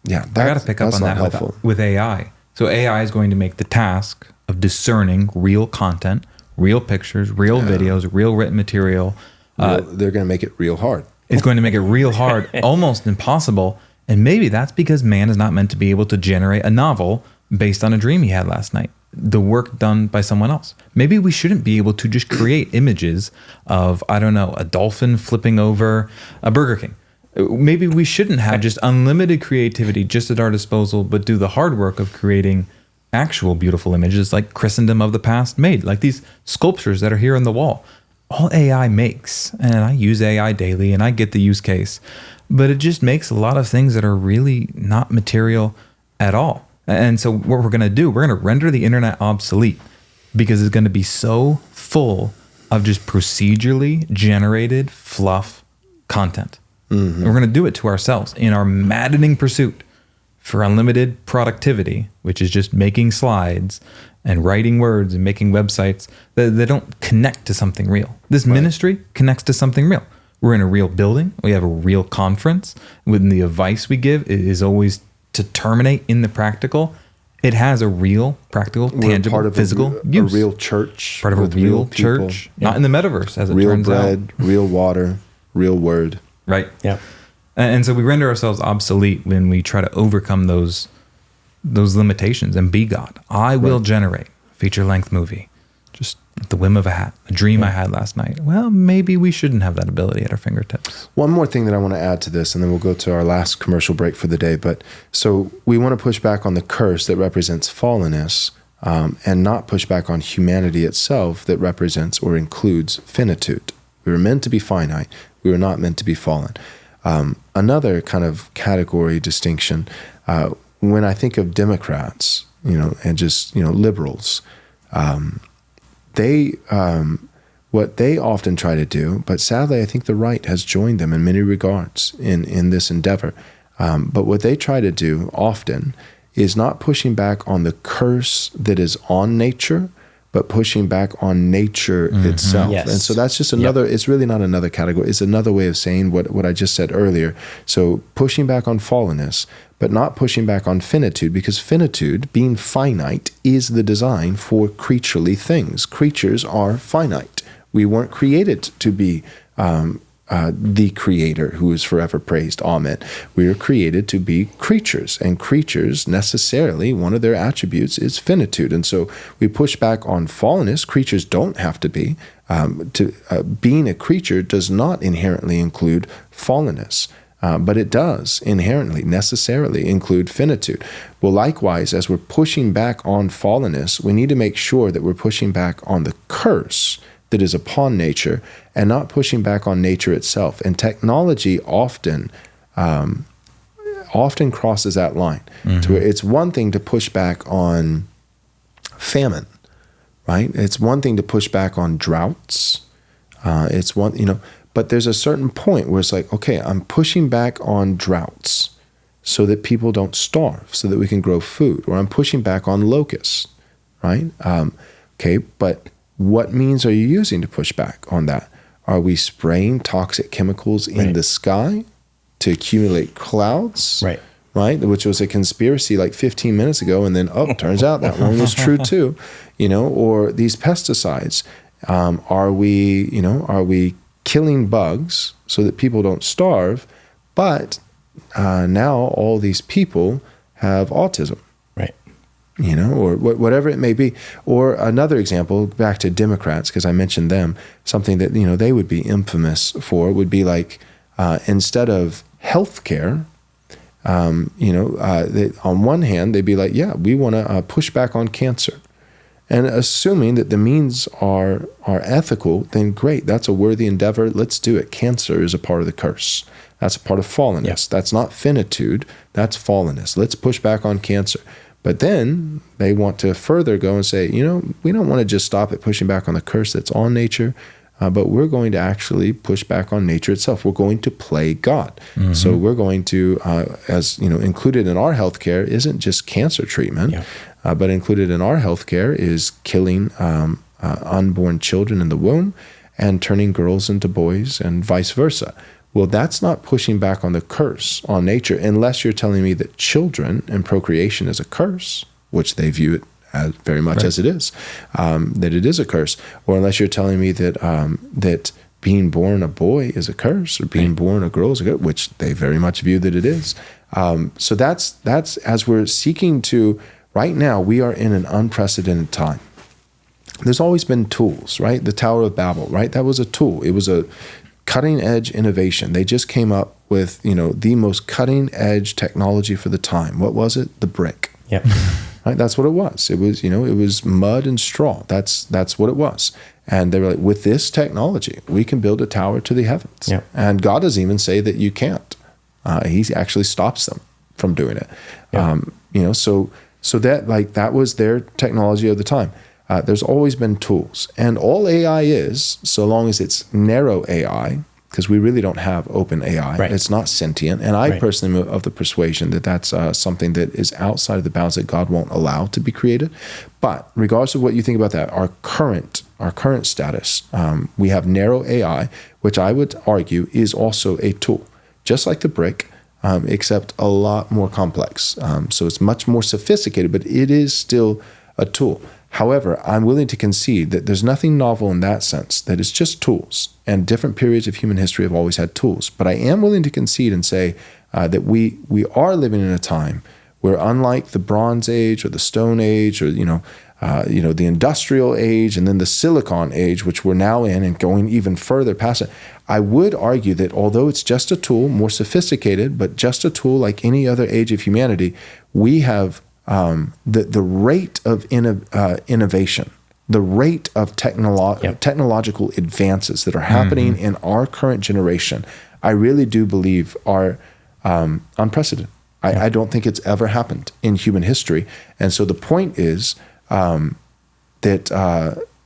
I got to pick up on that with AI. So AI is going to make the task of discerning real content, real pictures, real videos, real written material. They're going to make it real hard. It's going to make it real hard, almost impossible. And maybe that's because man is not meant to be able to generate a novel based on a dream he had last night, the work done by someone else. Maybe we shouldn't be able to just create images of, a dolphin flipping over a Burger King. Maybe we shouldn't have just unlimited creativity just at our disposal, but do the hard work of creating actual beautiful images like Christendom of the past made, like these sculptures that are here on the wall. All AI makes, and I use AI daily and I get the use case, but it just makes a lot of things that are really not material at all. And so what we're going to do, we're going to render the internet obsolete because it's going to be so full of just procedurally generated fluff content. And we're going to do it to ourselves in our maddening pursuit for unlimited productivity, which is just making slides and writing words and making websites that don't connect to something real. This ministry connects to something real. We're in a real building. We have a real conference. When the advice we give is always to terminate in the practical, it has a real, practical, tangible, part of physical use. A real church. Part of a real church. Not in the metaverse, as it turns out. Real bread, real water, real word. Right. Yeah. And so we render ourselves obsolete when we try to overcome those limitations and be God. I will generate a feature-length movie, just at the whim of a hat, a dream I had last night. Well, maybe we shouldn't have that ability at our fingertips. One more thing that I want to add to this, and then we'll go to our last commercial break for the day. But so we want to push back on the curse that represents fallenness, and not push back on humanity itself that represents or includes finitude. We were meant to be finite. We were not meant to be fallen. Another kind of category distinction, when I think of Democrats, and just, liberals, what they often try to do, but sadly, I think the right has joined them in many regards in this endeavor. But what they try to do often is not pushing back on the curse that is on nature, but pushing back on nature itself. Yes. And so that's just another, it's really not another category. It's another way of saying what I just said earlier. So pushing back on fallenness, but not pushing back on finitude, because finitude, being finite, is the design for creaturely things. Creatures are finite. We weren't created to be the creator who is forever praised. Amen. We are created to be creatures, and creatures necessarily, one of their attributes is finitude. And so we push back on fallenness. Creatures don't have to be. Being a creature does not inherently include fallenness. But it does inherently, necessarily include finitude. Well, likewise, as we're pushing back on fallenness, we need to make sure that we're pushing back on the curse that is upon nature and not pushing back on nature itself. And technology often crosses that line. To where it's one thing to push back on famine, right? It's one thing to push back on droughts. It's one, but there's a certain point where it's like, okay, I'm pushing back on droughts so that people don't starve, so that we can grow food, or I'm pushing back on locusts, right? Okay, but what means are you using to push back on that? Are we spraying toxic chemicals in the sky to accumulate clouds? Right? Which was a conspiracy like 15 minutes ago, and then, turns out that one was true too, or these pesticides. Are we killing bugs so that people don't starve, but now all these people have autism, or whatever it may be. Or another example, back to Democrats, because I mentioned them, something that, they would be infamous for would be like, instead of health care, on one hand, they'd be like, we want to push back on cancer. And assuming that the means are ethical, then great, that's a worthy endeavor. Let's do it. Cancer is a part of the curse. That's a part of fallenness. That's not finitude. That's fallenness. Let's push back on cancer. But then they want to further go and say, we don't want to just stop at pushing back on the curse that's on nature, but we're going to actually push back on nature itself. We're going to play God. So we're going to, included in our healthcare isn't just cancer treatment, but included in our healthcare is killing unborn children in the womb and turning girls into boys and vice versa. Well, that's not pushing back on the curse on nature, unless you're telling me that children and procreation is a curse, which they view it as very much as it is, that it is a curse, or unless you're telling me that that being born a boy is a curse, or being born a girl is a curse, which they very much view that it is. So that's as we're seeking to. Right now, we are in an unprecedented time. There's always been tools, right? The Tower of Babel, right? That was a tool. It was a cutting-edge innovation. They just came up with, the most cutting-edge technology for the time. What was it? The brick. Right? That's what it was. It was, it was mud and straw. That's what it was. And they were like, with this technology, we can build a tower to the heavens. And God doesn't even say that you can't. He actually stops them from doing it. So that was their technology of the time. There's always been tools. And all AI is, so long as it's narrow AI, because we really don't have open AI. It's not sentient. And I personally am of the persuasion that that's something that is outside of the bounds that God won't allow to be created. But regardless of what you think about that, our current status, we have narrow AI, which I would argue is also a tool, just like the brick. Except a lot more complex. So it's much more sophisticated, but it is still a tool. However, I'm willing to concede that there's nothing novel in that sense, that it's just tools. And different periods of human history have always had tools. But I am willing to concede and say that we are living in a time where, unlike the Bronze Age or the Stone Age or, the Industrial Age and then the Silicon Age, which we're now in and going even further past it, I would argue that although it's just a tool, more sophisticated, but just a tool like any other age of humanity, we have the rate of innovation, the rate of technological advances that are happening in our current generation, I really do believe are unprecedented. I don't think it's ever happened in human history. And so the point is that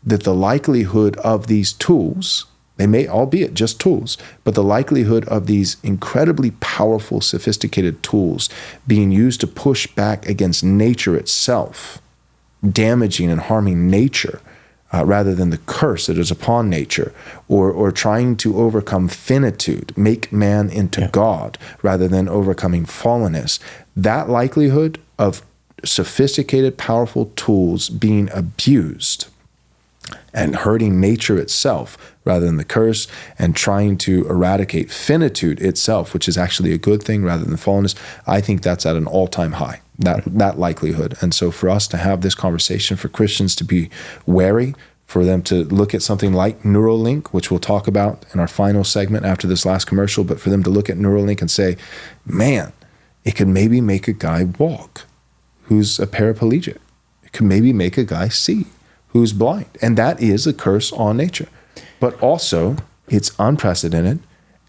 the likelihood of these tools, they may, albeit just tools, but the likelihood of these incredibly powerful, sophisticated tools being used to push back against nature itself, damaging and harming nature, rather than the curse that is upon nature, or trying to overcome finitude, make man into God, rather than overcoming fallenness. That likelihood of sophisticated, powerful tools being abused and hurting nature itself rather than the curse, and trying to eradicate finitude itself, which is actually a good thing rather than fallenness, I think that's at an all-time high, that likelihood. And so for us to have this conversation, for Christians to be wary, for them to look at something like Neuralink, which we'll talk about in our final segment after this last commercial, but for them to look at Neuralink and say, man, it could maybe make a guy walk who's a paraplegic. It could maybe make a guy see who's blind. And that is a curse on nature. But also, it's unprecedented,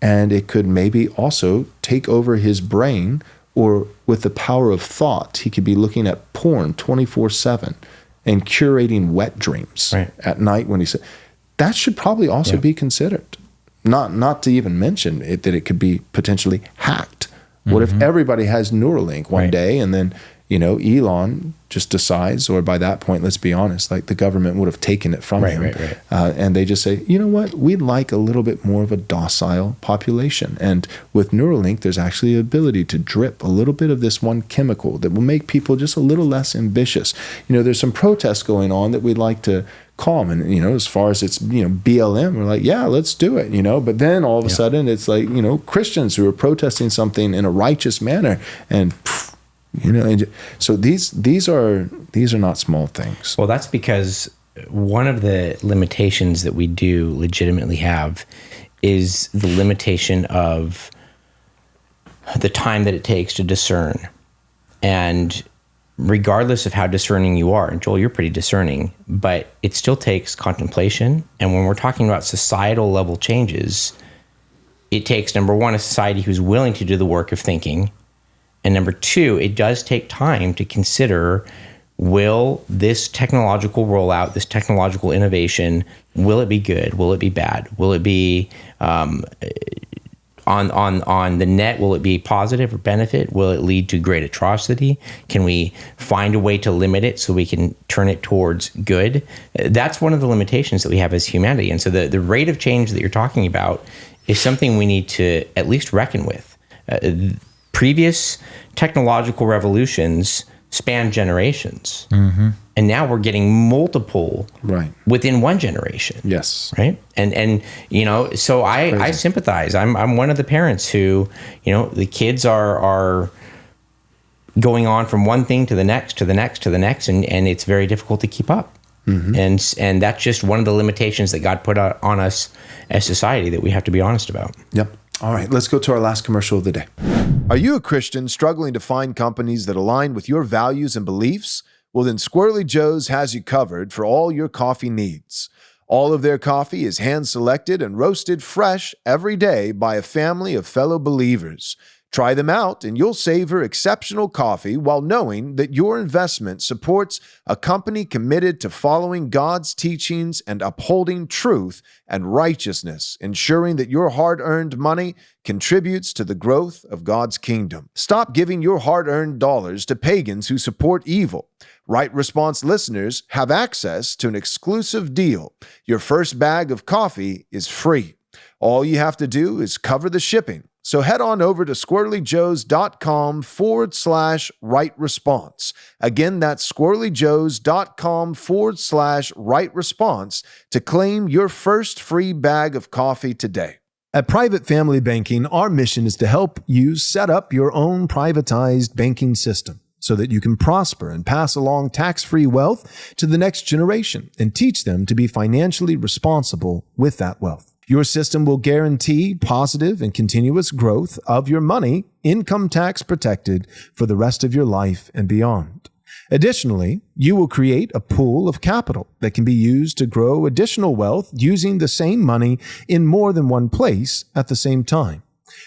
and it could maybe also take over his brain, or with the power of thought, he could be looking at porn 24/7 and curating wet dreams at night when he said, that should probably also be considered. Not to even mention that it could be potentially hacked. What if everybody has Neuralink one day, and then, Elon just decides, or by that point, let's be honest, like the government would have taken it from him. And they just say, you know what, we'd like a little bit more of a docile population. And with Neuralink, there's actually the ability to drip a little bit of this one chemical that will make people just a little less ambitious. There's some protests going on that we'd like to calm. And, as far as it's, BLM, we're like, yeah, let's do it, But then all of a sudden it's like, Christians who are protesting something in a righteous manner, and and so these are not small things. Well, that's because one of the limitations that we do legitimately have is the limitation of the time that it takes to discern. And regardless of how discerning you are, and Joel, you're pretty discerning, but it still takes contemplation. And when we're talking about societal level changes, it takes, number one, a society who's willing to do the work of thinking. And number two, it does take time to consider, will this technological rollout, this technological innovation, will it be good? Will it be bad? Will it be on the net? Will it be positive or benefit? Will it lead to great atrocity? Can we find a way to limit it so we can turn it towards good? That's one of the limitations that we have as humanity. And so the rate of change that you're talking about is something we need to at least reckon with. Previous technological revolutions span generations. And now we're getting multiple within one generation. Yes. Right. And so I sympathize. I'm one of the parents who, the kids are going on from one thing to the next, to the next, to the next, and it's very difficult to keep up. And that's just one of the limitations that God put on us as society that we have to be honest about. Yep. All right, let's go to our last commercial of the day. Are you a Christian struggling to find companies that align with your values and beliefs? Well, then Squirrely Joe's has you covered for all your coffee needs. All of their coffee is hand-selected and roasted fresh every day by a family of fellow believers. Try them out and you'll savor exceptional coffee while knowing that your investment supports a company committed to following God's teachings and upholding truth and righteousness, ensuring that your hard-earned money contributes to the growth of God's kingdom. Stop giving your hard-earned dollars to pagans who support evil. Right Response listeners have access to an exclusive deal. Your first bag of coffee is free. All you have to do is cover the shipping. So head on over to squirrelyjoes.com/right response. Again, that's squirrelyjoes.com/right response to claim your first free bag of coffee today. At Private Family Banking, our mission is to help you set up your own privatized banking system so that you can prosper and pass along tax-free wealth to the next generation and teach them to be financially responsible with that wealth. Your system will guarantee positive and continuous growth of your money, income tax protected for the rest of your life and beyond. Additionally, you will create a pool of capital that can be used to grow additional wealth using the same money in more than one place at the same time.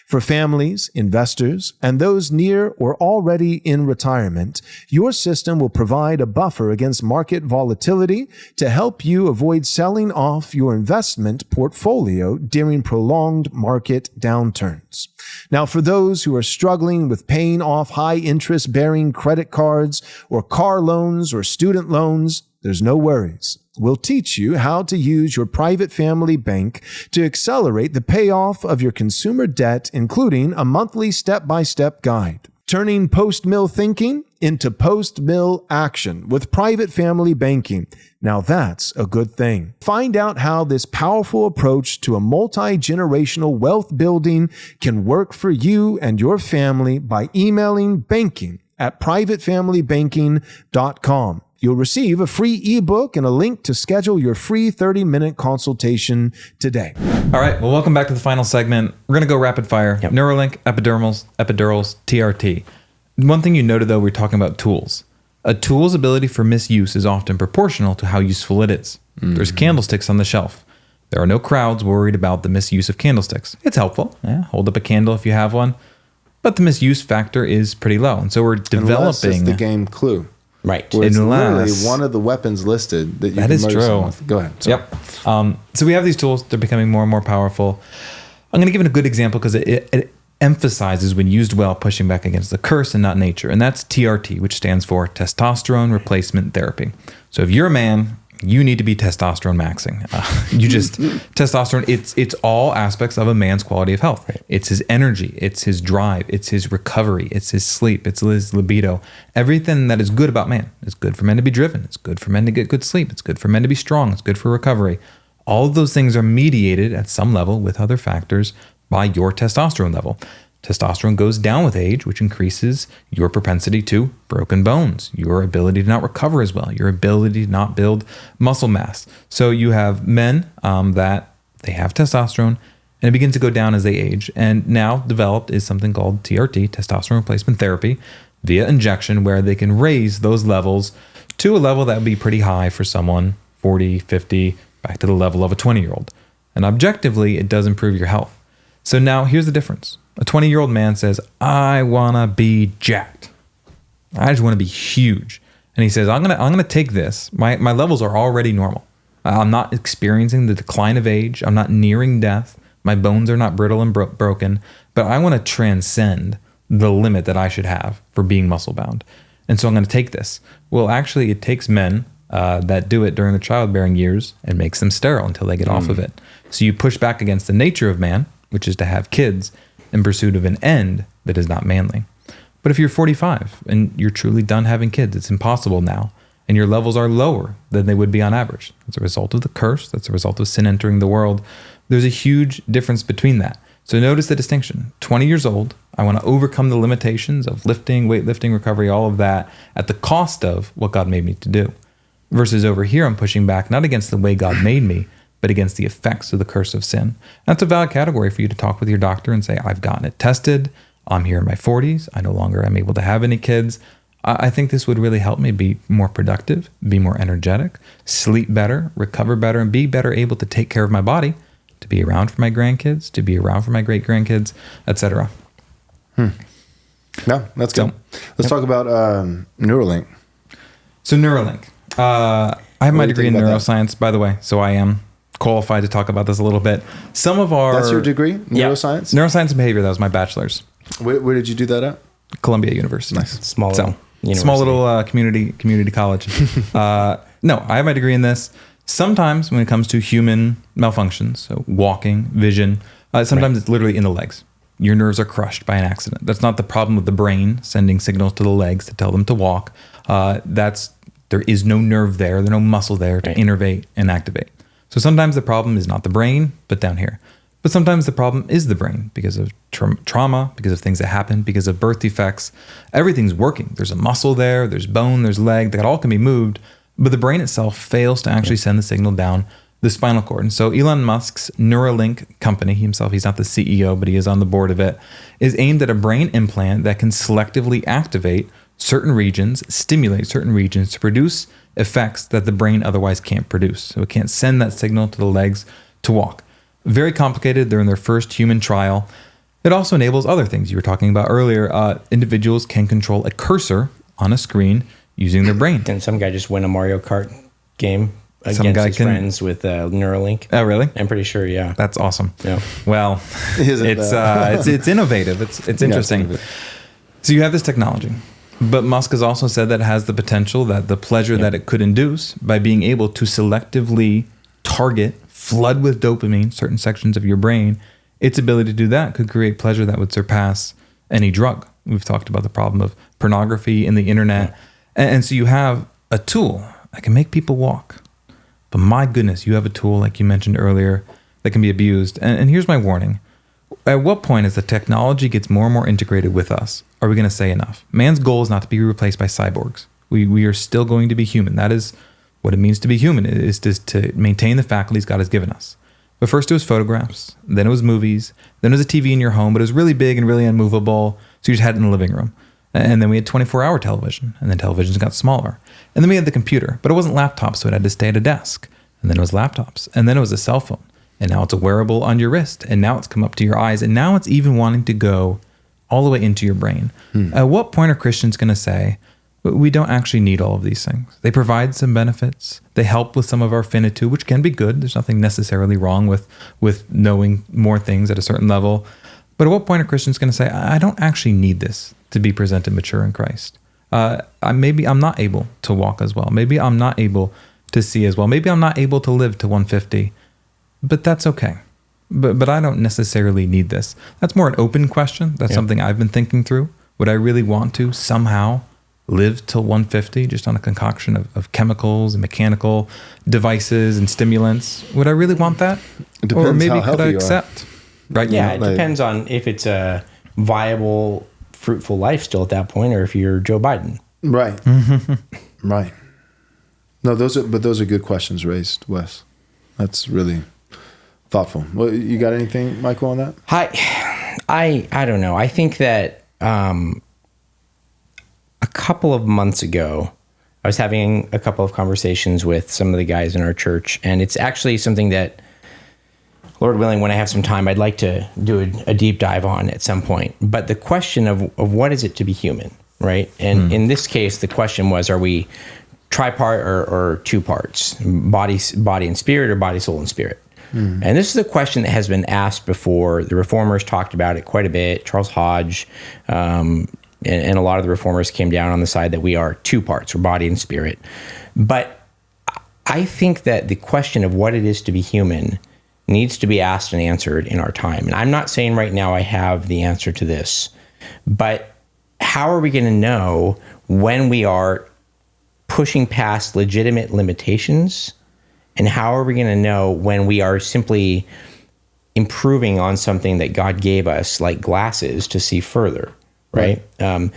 For families, investors, and those near or already in retirement, your system will provide a buffer against market volatility to help you avoid selling off your investment portfolio during prolonged market downturns. Now, for those who are struggling with paying off high interest-bearing credit cards or car loans or student loans, there's no worries. We'll teach you how to use your private family bank to accelerate the payoff of your consumer debt, including a monthly step-by-step guide. Turning post-mill thinking into post-mill action with private family banking. Now that's a good thing. Find out how this powerful approach to a multi-generational wealth building can work for you and your family by emailing banking@privatefamilybanking.com. You'll receive a free ebook and a link to schedule your free 30-minute consultation today. All right. Well, welcome back to the final segment. We're going to go rapid fire. Yep. Neuralink, epidurals, TRT. One thing you noted, though, we're talking about tools. A tool's ability for misuse is often proportional to how useful it is. There's candlesticks on the shelf. There are no crowds worried about the misuse of candlesticks. It's helpful. Yeah, hold up a candle if you have one. But the misuse factor is pretty low. And so we're developing... Unless it's the game Clue. Right. Where it's Unless- literally one of the weapons listed that you That can is murder true. someone with. Go ahead. Sorry. Yep. So we have these tools. They're becoming more and more powerful. I'm going to give it a good example because it emphasizes, when used well, pushing back against the curse and not nature. And that's TRT, which stands for testosterone replacement therapy. So if you're a man, you need to be testosterone maxing. Testosterone, it's all aspects of a man's quality of health. Right. It's his energy, it's his drive, it's his recovery, it's his sleep, it's his libido. Everything that is good about man is good for men to be driven. It's good for men to get good sleep. It's good for men to be strong. It's good for recovery. All of those things are mediated at some level with other factors by your testosterone level. Testosterone goes down with age, which increases your propensity to broken bones, your ability to not recover as well, your ability to not build muscle mass. So you have men that they have testosterone, and it begins to go down as they age. And now developed is something called TRT, testosterone replacement therapy, via injection, where they can raise those levels to a level that would be pretty high for someone 40, 50, back to the level of a 20-year-old. And objectively, it does improve your health. So now here's the difference. A 20-year-old man says, I want to be jacked. I just want to be huge. And he says, I'm gonna take this. My levels are already normal. I'm not experiencing the decline of age. I'm not nearing death. My bones are not brittle and broken. But I want to transcend the limit that I should have for being muscle bound. And so I'm going to take this. Well, actually, it takes men that do it during the childbearing years and makes them sterile until they get off of it. So you push back against the nature of man, which is to have kids, in pursuit of an end that is not manly. But if you're 45 and you're truly done having kids, it's impossible now, and your levels are lower than they would be on average. That's a result of the curse. That's a result of sin entering the world. There's a huge difference between that. So notice the distinction. 20 years old, I want to overcome the limitations of lifting, weightlifting, recovery, all of that at the cost of what God made me to do. Versus over here, I'm pushing back not against the way God made me, but against the effects of the curse of sin. That's a valid category for you to talk with your doctor and say, I've gotten it tested. I'm here in my 40s. I no longer am able to have any kids. I think this would really help me be more productive, be more energetic, sleep better, recover better, and be better able to take care of my body, to be around for my grandkids, to be around for my great-grandkids, etc. No, that's good. Let's talk about Neuralink. So Neuralink. I have my degree in neuroscience, by the way, so I am qualified to talk about this a little bit. Some of our... That's your degree? Neuroscience? Neuroscience and behavior. That was my bachelor's. Where did you do that at? Columbia University. Nice. Small little community college. No, I have my degree in this. Sometimes when it comes to human malfunctions, so walking, vision, sometimes it's literally in the legs. Your nerves are crushed by an accident. That's not the problem of the brain sending signals to the legs to tell them to walk. There is no nerve there. There's no muscle there to innervate and activate. So sometimes the problem is not the brain, but down here. But sometimes the problem is the brain because of trauma, because of things that happen, because of birth defects. Everything's working. There's a muscle there, there's bone, there's leg, that all can be moved, but the brain itself fails to actually send the signal down the spinal cord. And so Elon Musk's Neuralink company, himself, he's not the CEO, but he is on the board of it, is aimed at a brain implant that can selectively activate certain regions, stimulate certain regions to produce effects that the brain otherwise can't produce. So it can't send that signal to the legs to walk. Very complicated. They're in their first human trial. It also enables other things you were talking about earlier. Individuals can control a cursor on a screen using their brain. And some guy just win a Mario Kart game against his friends with Neuralink. Oh, really? I'm pretty sure, yeah. That's awesome. Yeah. Well, it's innovative. It's interesting. Yeah, so you have this technology, but Musk has also said that it has the potential, that the pleasure that it could induce by being able to selectively target, flood with dopamine certain sections of your brain, its ability to do that could create pleasure that would surpass any drug. We've talked about the problem of pornography and the internet. And so you have a tool that can make people walk. But my goodness, you have a tool, like you mentioned earlier, that can be abused. And here's my warning. At what point, as the technology gets more and more integrated with us, are we going to say enough? Man's goal is not to be replaced by cyborgs. We are still going to be human. That is what it means to be human, is to maintain the faculties God has given us. But first it was photographs, then it was movies, then it was a TV in your home, but it was really big and really unmovable, so you just had it in the living room. And then we had 24-hour television, and then televisions got smaller. And then we had the computer, but it wasn't laptops, so it had to stay at a desk. And then it was laptops, and then it was a cell phone. And now it's a wearable on your wrist, and now it's come up to your eyes, and now it's even wanting to go all the way into your brain. At what point are Christians going to say, we don't actually need all of these things? They provide some benefits. They help with some of our finitude, which can be good. There's nothing necessarily wrong with knowing more things at a certain level. But at what point are Christians going to say, I don't actually need this to be presented mature in Christ? Maybe I'm not able to walk as well. Maybe I'm not able to see as well. Maybe I'm not able to live to 150. But that's okay. But I don't necessarily need this. That's more an open question. That's something I've been thinking through. Would I really want to somehow live till 150 just on a concoction of chemicals and mechanical devices and stimulants? Would I really want that? It depends or maybe how could I healthy you accept? Right? Yeah, now? it depends on if it's a viable, fruitful life still at that point, or if you're Joe Biden. Right. Right. No, those are good questions raised, Wes. That's really thoughtful. Well, you got anything, Michael, on that? I don't know. I think that a couple of months ago, I was having a couple of conversations with some of the guys in our church, and it's actually something that, Lord willing, when I have some time, I'd like to do a deep dive on at some point. But the question of what is it to be human, right? And in this case, the question was, are we tripart or two parts, body and spirit, or body, soul, and spirit? And this is a question that has been asked before. The Reformers talked about it quite a bit. Charles Hodge and a lot of the Reformers came down on the side that we are two parts, or body and spirit. But I think that the question of what it is to be human needs to be asked and answered in our time. And I'm not saying right now I have the answer to this, but how are we going to know when we are pushing past legitimate limitations? And how are we going to know when we are simply improving on something that God gave us, like glasses, to see further, right? And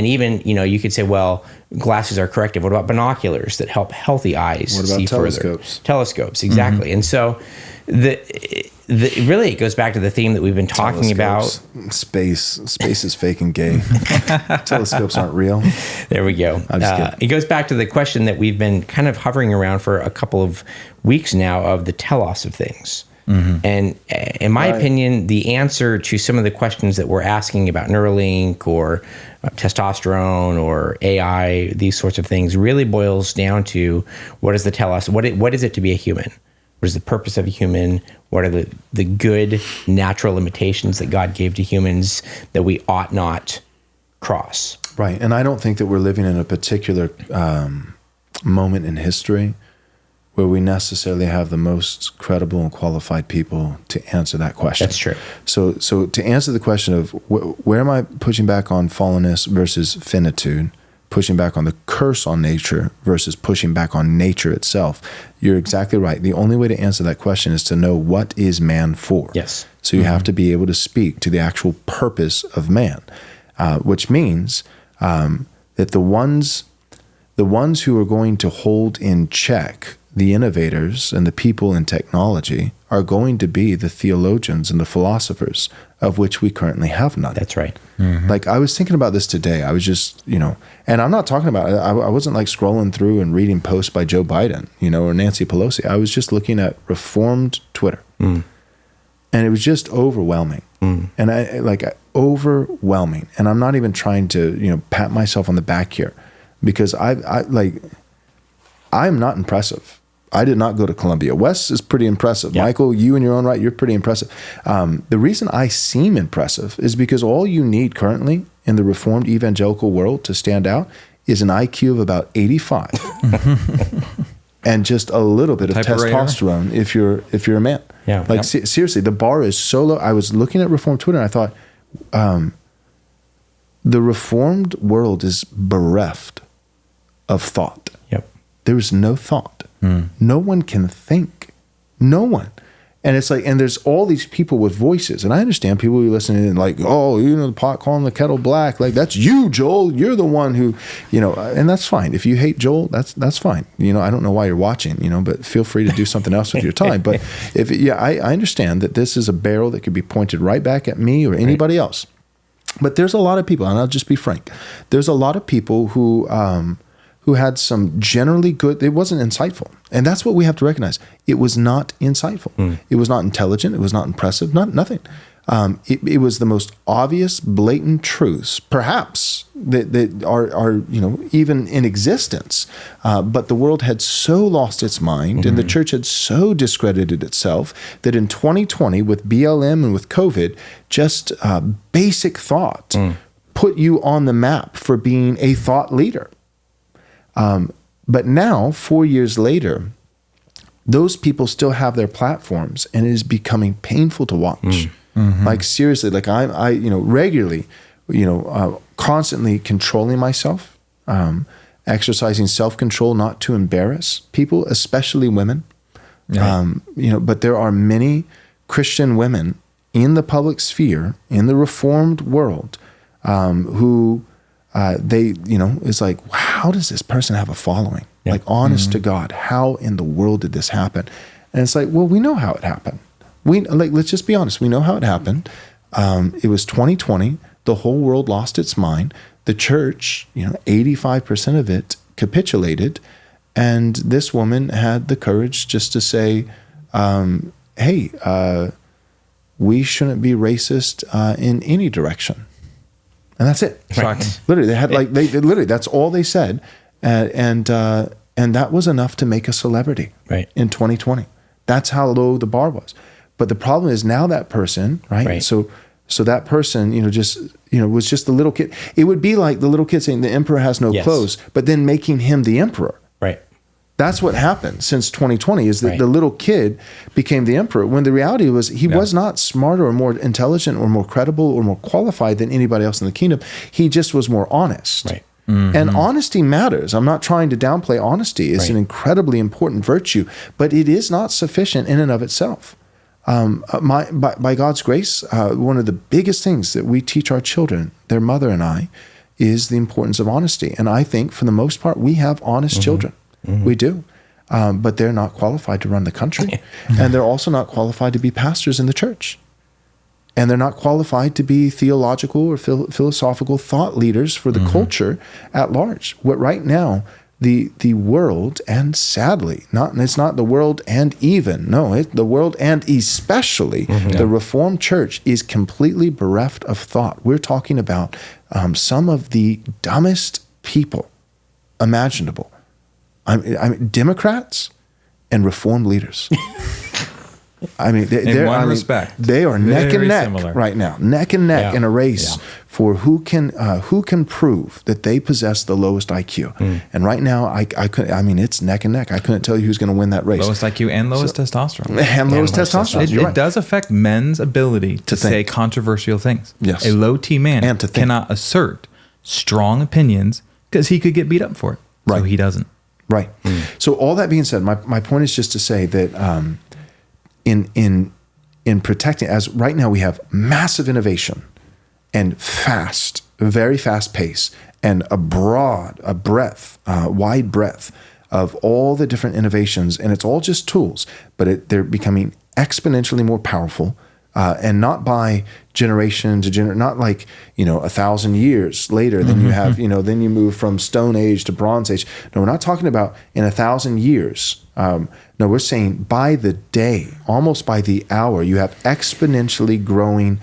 even, you could say, well, glasses are corrective. What about binoculars that help healthy eyes see telescopes? Further? Telescopes, exactly. And so really it goes back to the theme that we've been talking about. Space is fake and gay. Telescopes aren't real. There we go. It goes back to the question that we've been kind of hovering around for a couple of weeks now of the telos of things. And in my opinion, the answer to some of the questions that we're asking about Neuralink or testosterone or AI, these sorts of things, really boils down to what is the telos? What is it to be a human? What is the purpose of a human? What are the good natural limitations that God gave to humans that we ought not cross? Right. And I don't think that we're living in a particular moment in history where we necessarily have the most credible and qualified people to answer that question. That's true. So to answer the question of where am I pushing back on fallenness versus finitude, pushing back on the curse on nature versus pushing back on nature itself, you're exactly right. The only way to answer that question is to know what is man for. Yes. So you have to be able to speak to the actual purpose of man, which means that the ones who are going to hold in check the innovators and the people in technology are going to be the theologians and the philosophers, of which we currently have none. That's right. Like, I was thinking about this today. I was just, and I'm not talking about, I wasn't like scrolling through and reading posts by Joe Biden, or Nancy Pelosi. I was just looking at Reformed Twitter. And it was just overwhelming. And overwhelming. And I'm not even trying to, pat myself on the back here, because I'm not impressive. I did not go to Columbia. Wes is pretty impressive. Yeah. Michael, you in your own right, you're pretty impressive. The reason I seem impressive is because all you need currently in the Reformed evangelical world to stand out is an IQ of about 85 and just a little bit of testosterone if you're a man. Yeah. Seriously, the bar is so low. I was looking at Reformed Twitter and I thought, the Reformed world is bereft of thought. Yep. There is no thought. No one can think. No one. And it's like, and there's all these people with voices. And I understand people who listen and like, oh, the pot calling the kettle black. Like, that's you, Joel. You're the one who, and that's fine. If you hate Joel, that's fine. I don't know why you're watching, but feel free to do something else with your time. But I understand that this is a barrel that could be pointed right back at me or anybody else. But there's a lot of people, and I'll just be frank. There's a lot of people who had some generally good, it wasn't insightful. And that's what we have to recognize. It was not insightful. It was not intelligent. It was not impressive, nothing. It was the most obvious, blatant truths, perhaps, that are even in existence. But the world had so lost its mind and the church had so discredited itself that in 2020, with BLM and with COVID, just basic thought put you on the map for being a thought leader. But now, 4 years later, those people still have their platforms, and it is becoming painful to watch. Like, seriously, like I regularly, constantly controlling myself, exercising self-control not to embarrass people, especially women. But there are many Christian women in the public sphere, in the Reformed world, who it's like, how does this person have a following? Yeah. Like, honest to God, how in the world did this happen? And it's like, well, we know how it happened. Let's just be honest. We know how it happened. It was 2020. The whole world lost its mind. The church, 85% of it capitulated. And this woman had the courage just to say, hey, we shouldn't be racist in any direction. And that's it. Right. Literally, they had literally, that's all they said. And that was enough to make a celebrity in 2020. That's how low the bar was. But the problem is now that person, right? So that person, was just the little kid. It would be like the little kid saying the emperor has no clothes, but then making him the emperor. Right. That's what happened since 2020 is that the little kid became the emperor, when the reality was he was not smarter or more intelligent or more credible or more qualified than anybody else in the kingdom. He just was more honest. Right. And honesty matters. I'm not trying to downplay honesty. It's an incredibly important virtue, but it is not sufficient in and of itself. By God's grace, one of the biggest things that we teach our children, their mother and I, is the importance of honesty. And I think for the most part, we have honest children. We do. But they're not qualified to run the country. And they're also not qualified to be pastors in the church. And they're not qualified to be theological or philosophical thought leaders for the culture at large. What right now, the world, and sadly, it's not the world and even, no, the world and especially the Reformed Church is completely bereft of thought. We're talking about some of the dumbest people imaginable. I mean, Democrats and Reformed leaders. I mean, they are neck and neck right now, neck and neck in a race for who can prove that they possess the lowest IQ. And right now, it's neck and neck. I couldn't tell you who's going to win that race. Lowest IQ and lowest testosterone. And lowest testosterone. It does affect men's ability to say controversial things. Yes. A low T man cannot assert strong opinions because he could get beat up for it. Right. So he doesn't. Right. So all that being said, my point is just to say that in protecting, as right now we have massive innovation and very fast pace and wide breadth of all the different innovations, and it's all just tools, but they're becoming exponentially more powerful, and not by generation to generation, not like, 1,000 years later, then you have, then you move from Stone Age to Bronze Age. No, we're not talking about in 1,000 years. No, we're saying by the day, almost by the hour, you have exponentially growing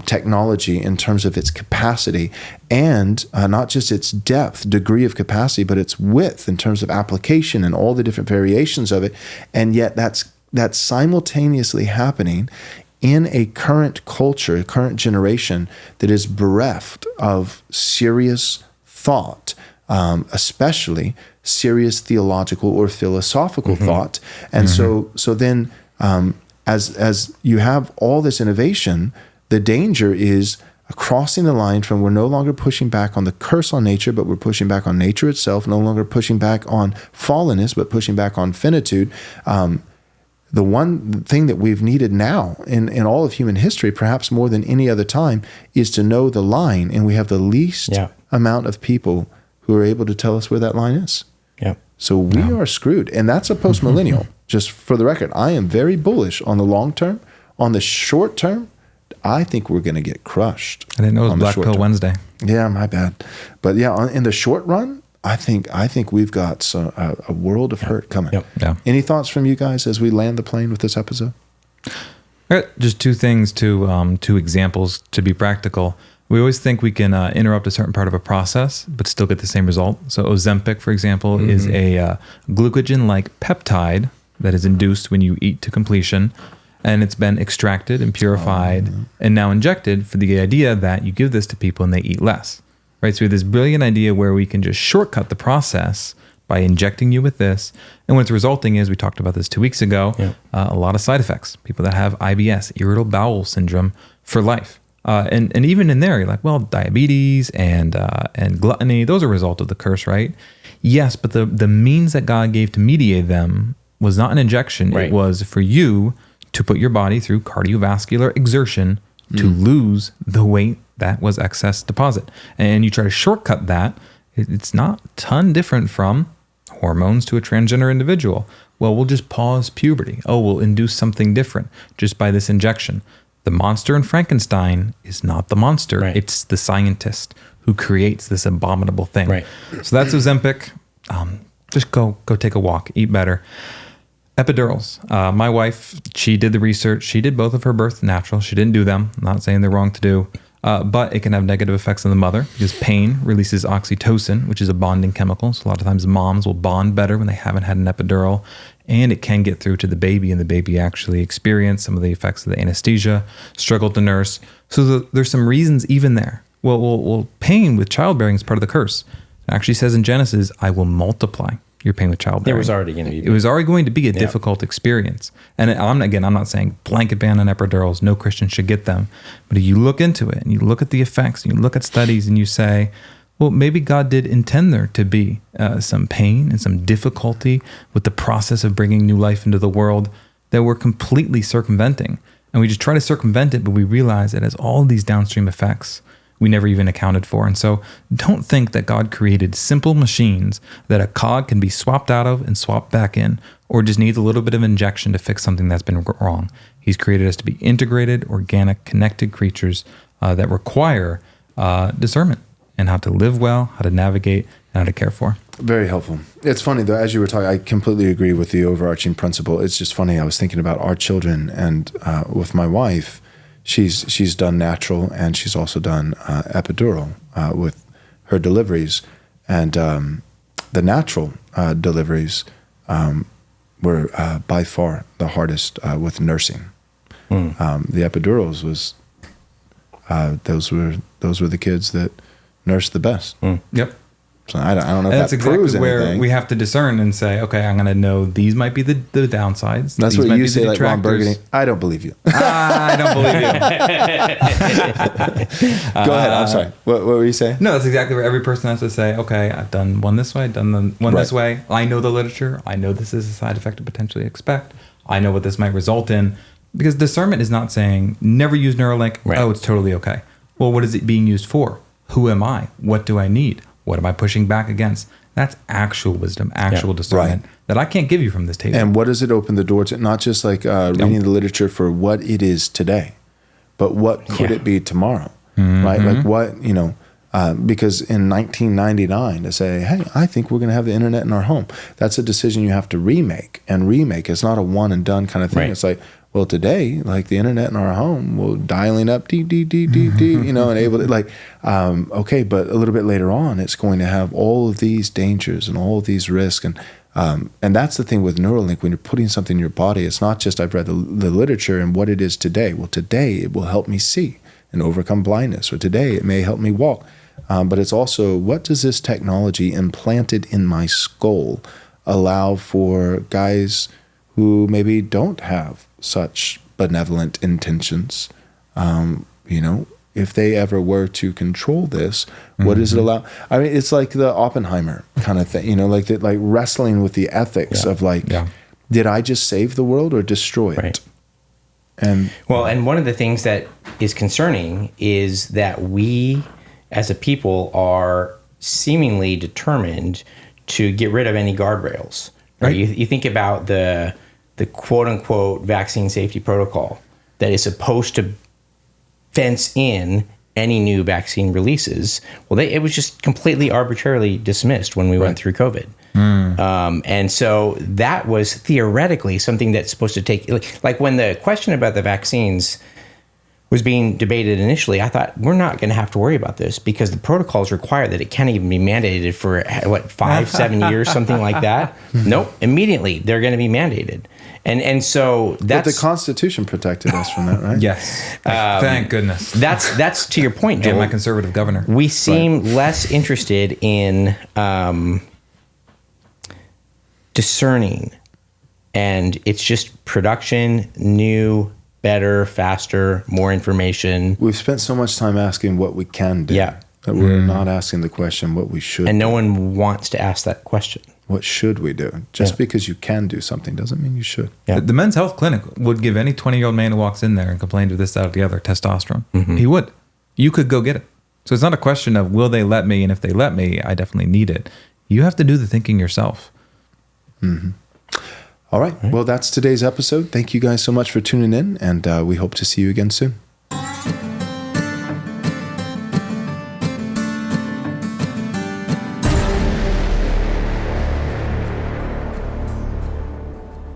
technology in terms of its capacity, and not just its depth, degree of capacity, but its width in terms of application and all the different variations of it. And yet that's simultaneously happening in a current culture, a current generation that is bereft of serious thought, especially serious theological or philosophical thought. And so then as you have all this innovation, the danger is crossing the line from we're no longer pushing back on the curse on nature, but we're pushing back on nature itself, no longer pushing back on fallenness, but pushing back on finitude. The one thing that we've needed now in all of human history, perhaps more than any other time, is to know the line, and we have the least amount of people who are able to tell us where that line is. Yeah. So we are screwed, and that's a post-millennial. Just for the record, I am very bullish on the long term. On the short term, I think we're going to get crushed. I didn't know it was Black Pill Wednesday. Yeah, my bad. But yeah, in the short run, I think we've got a world of hurt coming. Yep. Yeah. Any thoughts from you guys as we land the plane with this episode? All right, just two things, two examples to be practical. We always think we can interrupt a certain part of a process, but still get the same result. So Ozempic, for example, is a glucogen-like peptide that is induced when you eat to completion, and it's been extracted and purified and now injected for the idea that you give this to people and they eat less. Right, so we have this brilliant idea where we can just shortcut the process by injecting you with this. And what it's resulting is, we talked about this 2 weeks ago, a lot of side effects. People that have IBS, irritable bowel syndrome, for life. And even in there, you're like, well, diabetes and gluttony, those are a result of the curse, right? Yes, but the means that God gave to mediate them was not an injection. Right. It was for you to put your body through cardiovascular exertion to lose the weight that was excess deposit. And you try to shortcut that, it's not a ton different from hormones to a transgender individual. Well, we'll just pause puberty. Oh, we'll induce something different just by this injection. The monster in Frankenstein is not the monster. Right. It's the scientist who creates this abominable thing. Right. So that's Ozempic. Just go take a walk, eat better. Epidurals. My wife, she did the research. She did both of her births natural. She didn't do them. I'm not saying they're wrong to do. But it can have negative effects on the mother because pain releases oxytocin, which is a bonding chemical. So a lot of times moms will bond better when they haven't had an epidural. And it can get through to the baby, and the baby actually experience some of the effects of the anesthesia, struggle to nurse. So there's some reasons even there. Well, pain with childbearing is part of the curse. It actually says in Genesis, I will multiply your pain with childbearing. It was already going to be. It was already going to be a difficult experience. And I'm not saying blanket ban on epidurals. No Christian should get them. But if you look into it and you look at the effects and you look at studies and you say, well, maybe God did intend there to be some pain and some difficulty with the process of bringing new life into the world that we're completely circumventing. And we just try to circumvent it, but we realize it has all these downstream effects we never even accounted for. And so don't think that God created simple machines that a cog can be swapped out of and swapped back in, or just needs a little bit of injection to fix something that's been wrong. He's created us to be integrated, organic, connected creatures that require discernment and how to live well, how to navigate, and how to care for. Very helpful. It's funny though, as you were talking, I completely agree with the overarching principle. It's just funny. I was thinking about our children, and with my wife, she's done natural, and she's also done epidural with her deliveries, and the natural deliveries were by far the hardest with nursing. The epidurals was those were the kids that nursed the best. Yep. So I don't know if that's that exactly proves where anything. we have to discern and say, okay, I'm going to know these might be the downsides. That's these what might you be say, the like Ron detractors. Burgundy. I don't believe you. I don't believe you. Go ahead. I'm sorry. What were you saying? No, that's exactly where every person has to say, okay, I've done one this way, I've done the one this way. I know the literature. I know this is a side effect to potentially expect. I know what this might result in. Because discernment is not saying never use Neuralink. Right. Oh, it's totally okay. Well, what is it being used for? Who am I? What do I need? What am I pushing back against? That's actual wisdom, actual discernment that I can't give you from this table. And what does it open the door to? Not just like reading the literature for what it is today, but what could it be tomorrow, right? Like what, because in 1999 to say, hey, I think we're going to have the internet in our home, that's a decision you have to remake. And remake is not a one and done kind of thing. Right. It's like, well, today, like the internet in our home, we're dialing up, and able to okay, but a little bit later on, it's going to have all of these dangers and all of these risks. And that's the thing with Neuralink, when you're putting something in your body, it's not just I've read the literature and what it is today. Well, today it will help me see and overcome blindness, or today it may help me walk. But it's also, what does this technology implanted in my skull allow for guys who maybe don't have such benevolent intentions? If they ever were to control this, what does it allow? I mean, it's like the Oppenheimer kind of thing, like wrestling with the ethics of did I just save the world or destroy it? And one of the things that is concerning is that we as a people are seemingly determined to get rid of any guardrails. Right? You think about the quote unquote vaccine safety protocol that is supposed to fence in any new vaccine releases. Well, it was just completely arbitrarily dismissed when we went through COVID. And so that was theoretically something that's supposed to take, like when the question about the vaccines was being debated initially, I thought, we're not going to have to worry about this because the protocols require that it can't even be mandated for 5-7 years, something like that. Nope. Immediately they're going to be mandated. And so that's... But the Constitution protected us from that, right? Yes. Thank goodness. That's to your point, Joel. And my conservative governor. We seem less interested in discerning, and it's just production, new, better, faster, more information. We've spent so much time asking what we can do that we're not asking the question what we should and no one wants to ask that question. What should we do? Just because you can do something doesn't mean you should. The men's health clinic would give any 20-year-old man who walks in there and complains of this, that, or the other, testosterone. He would. You could go get it. So it's not a question of will they let me, and if they let me, I definitely need it. You have to do the thinking yourself. All right. Well, that's today's episode. Thank you guys so much for tuning in, and we hope to see you again soon.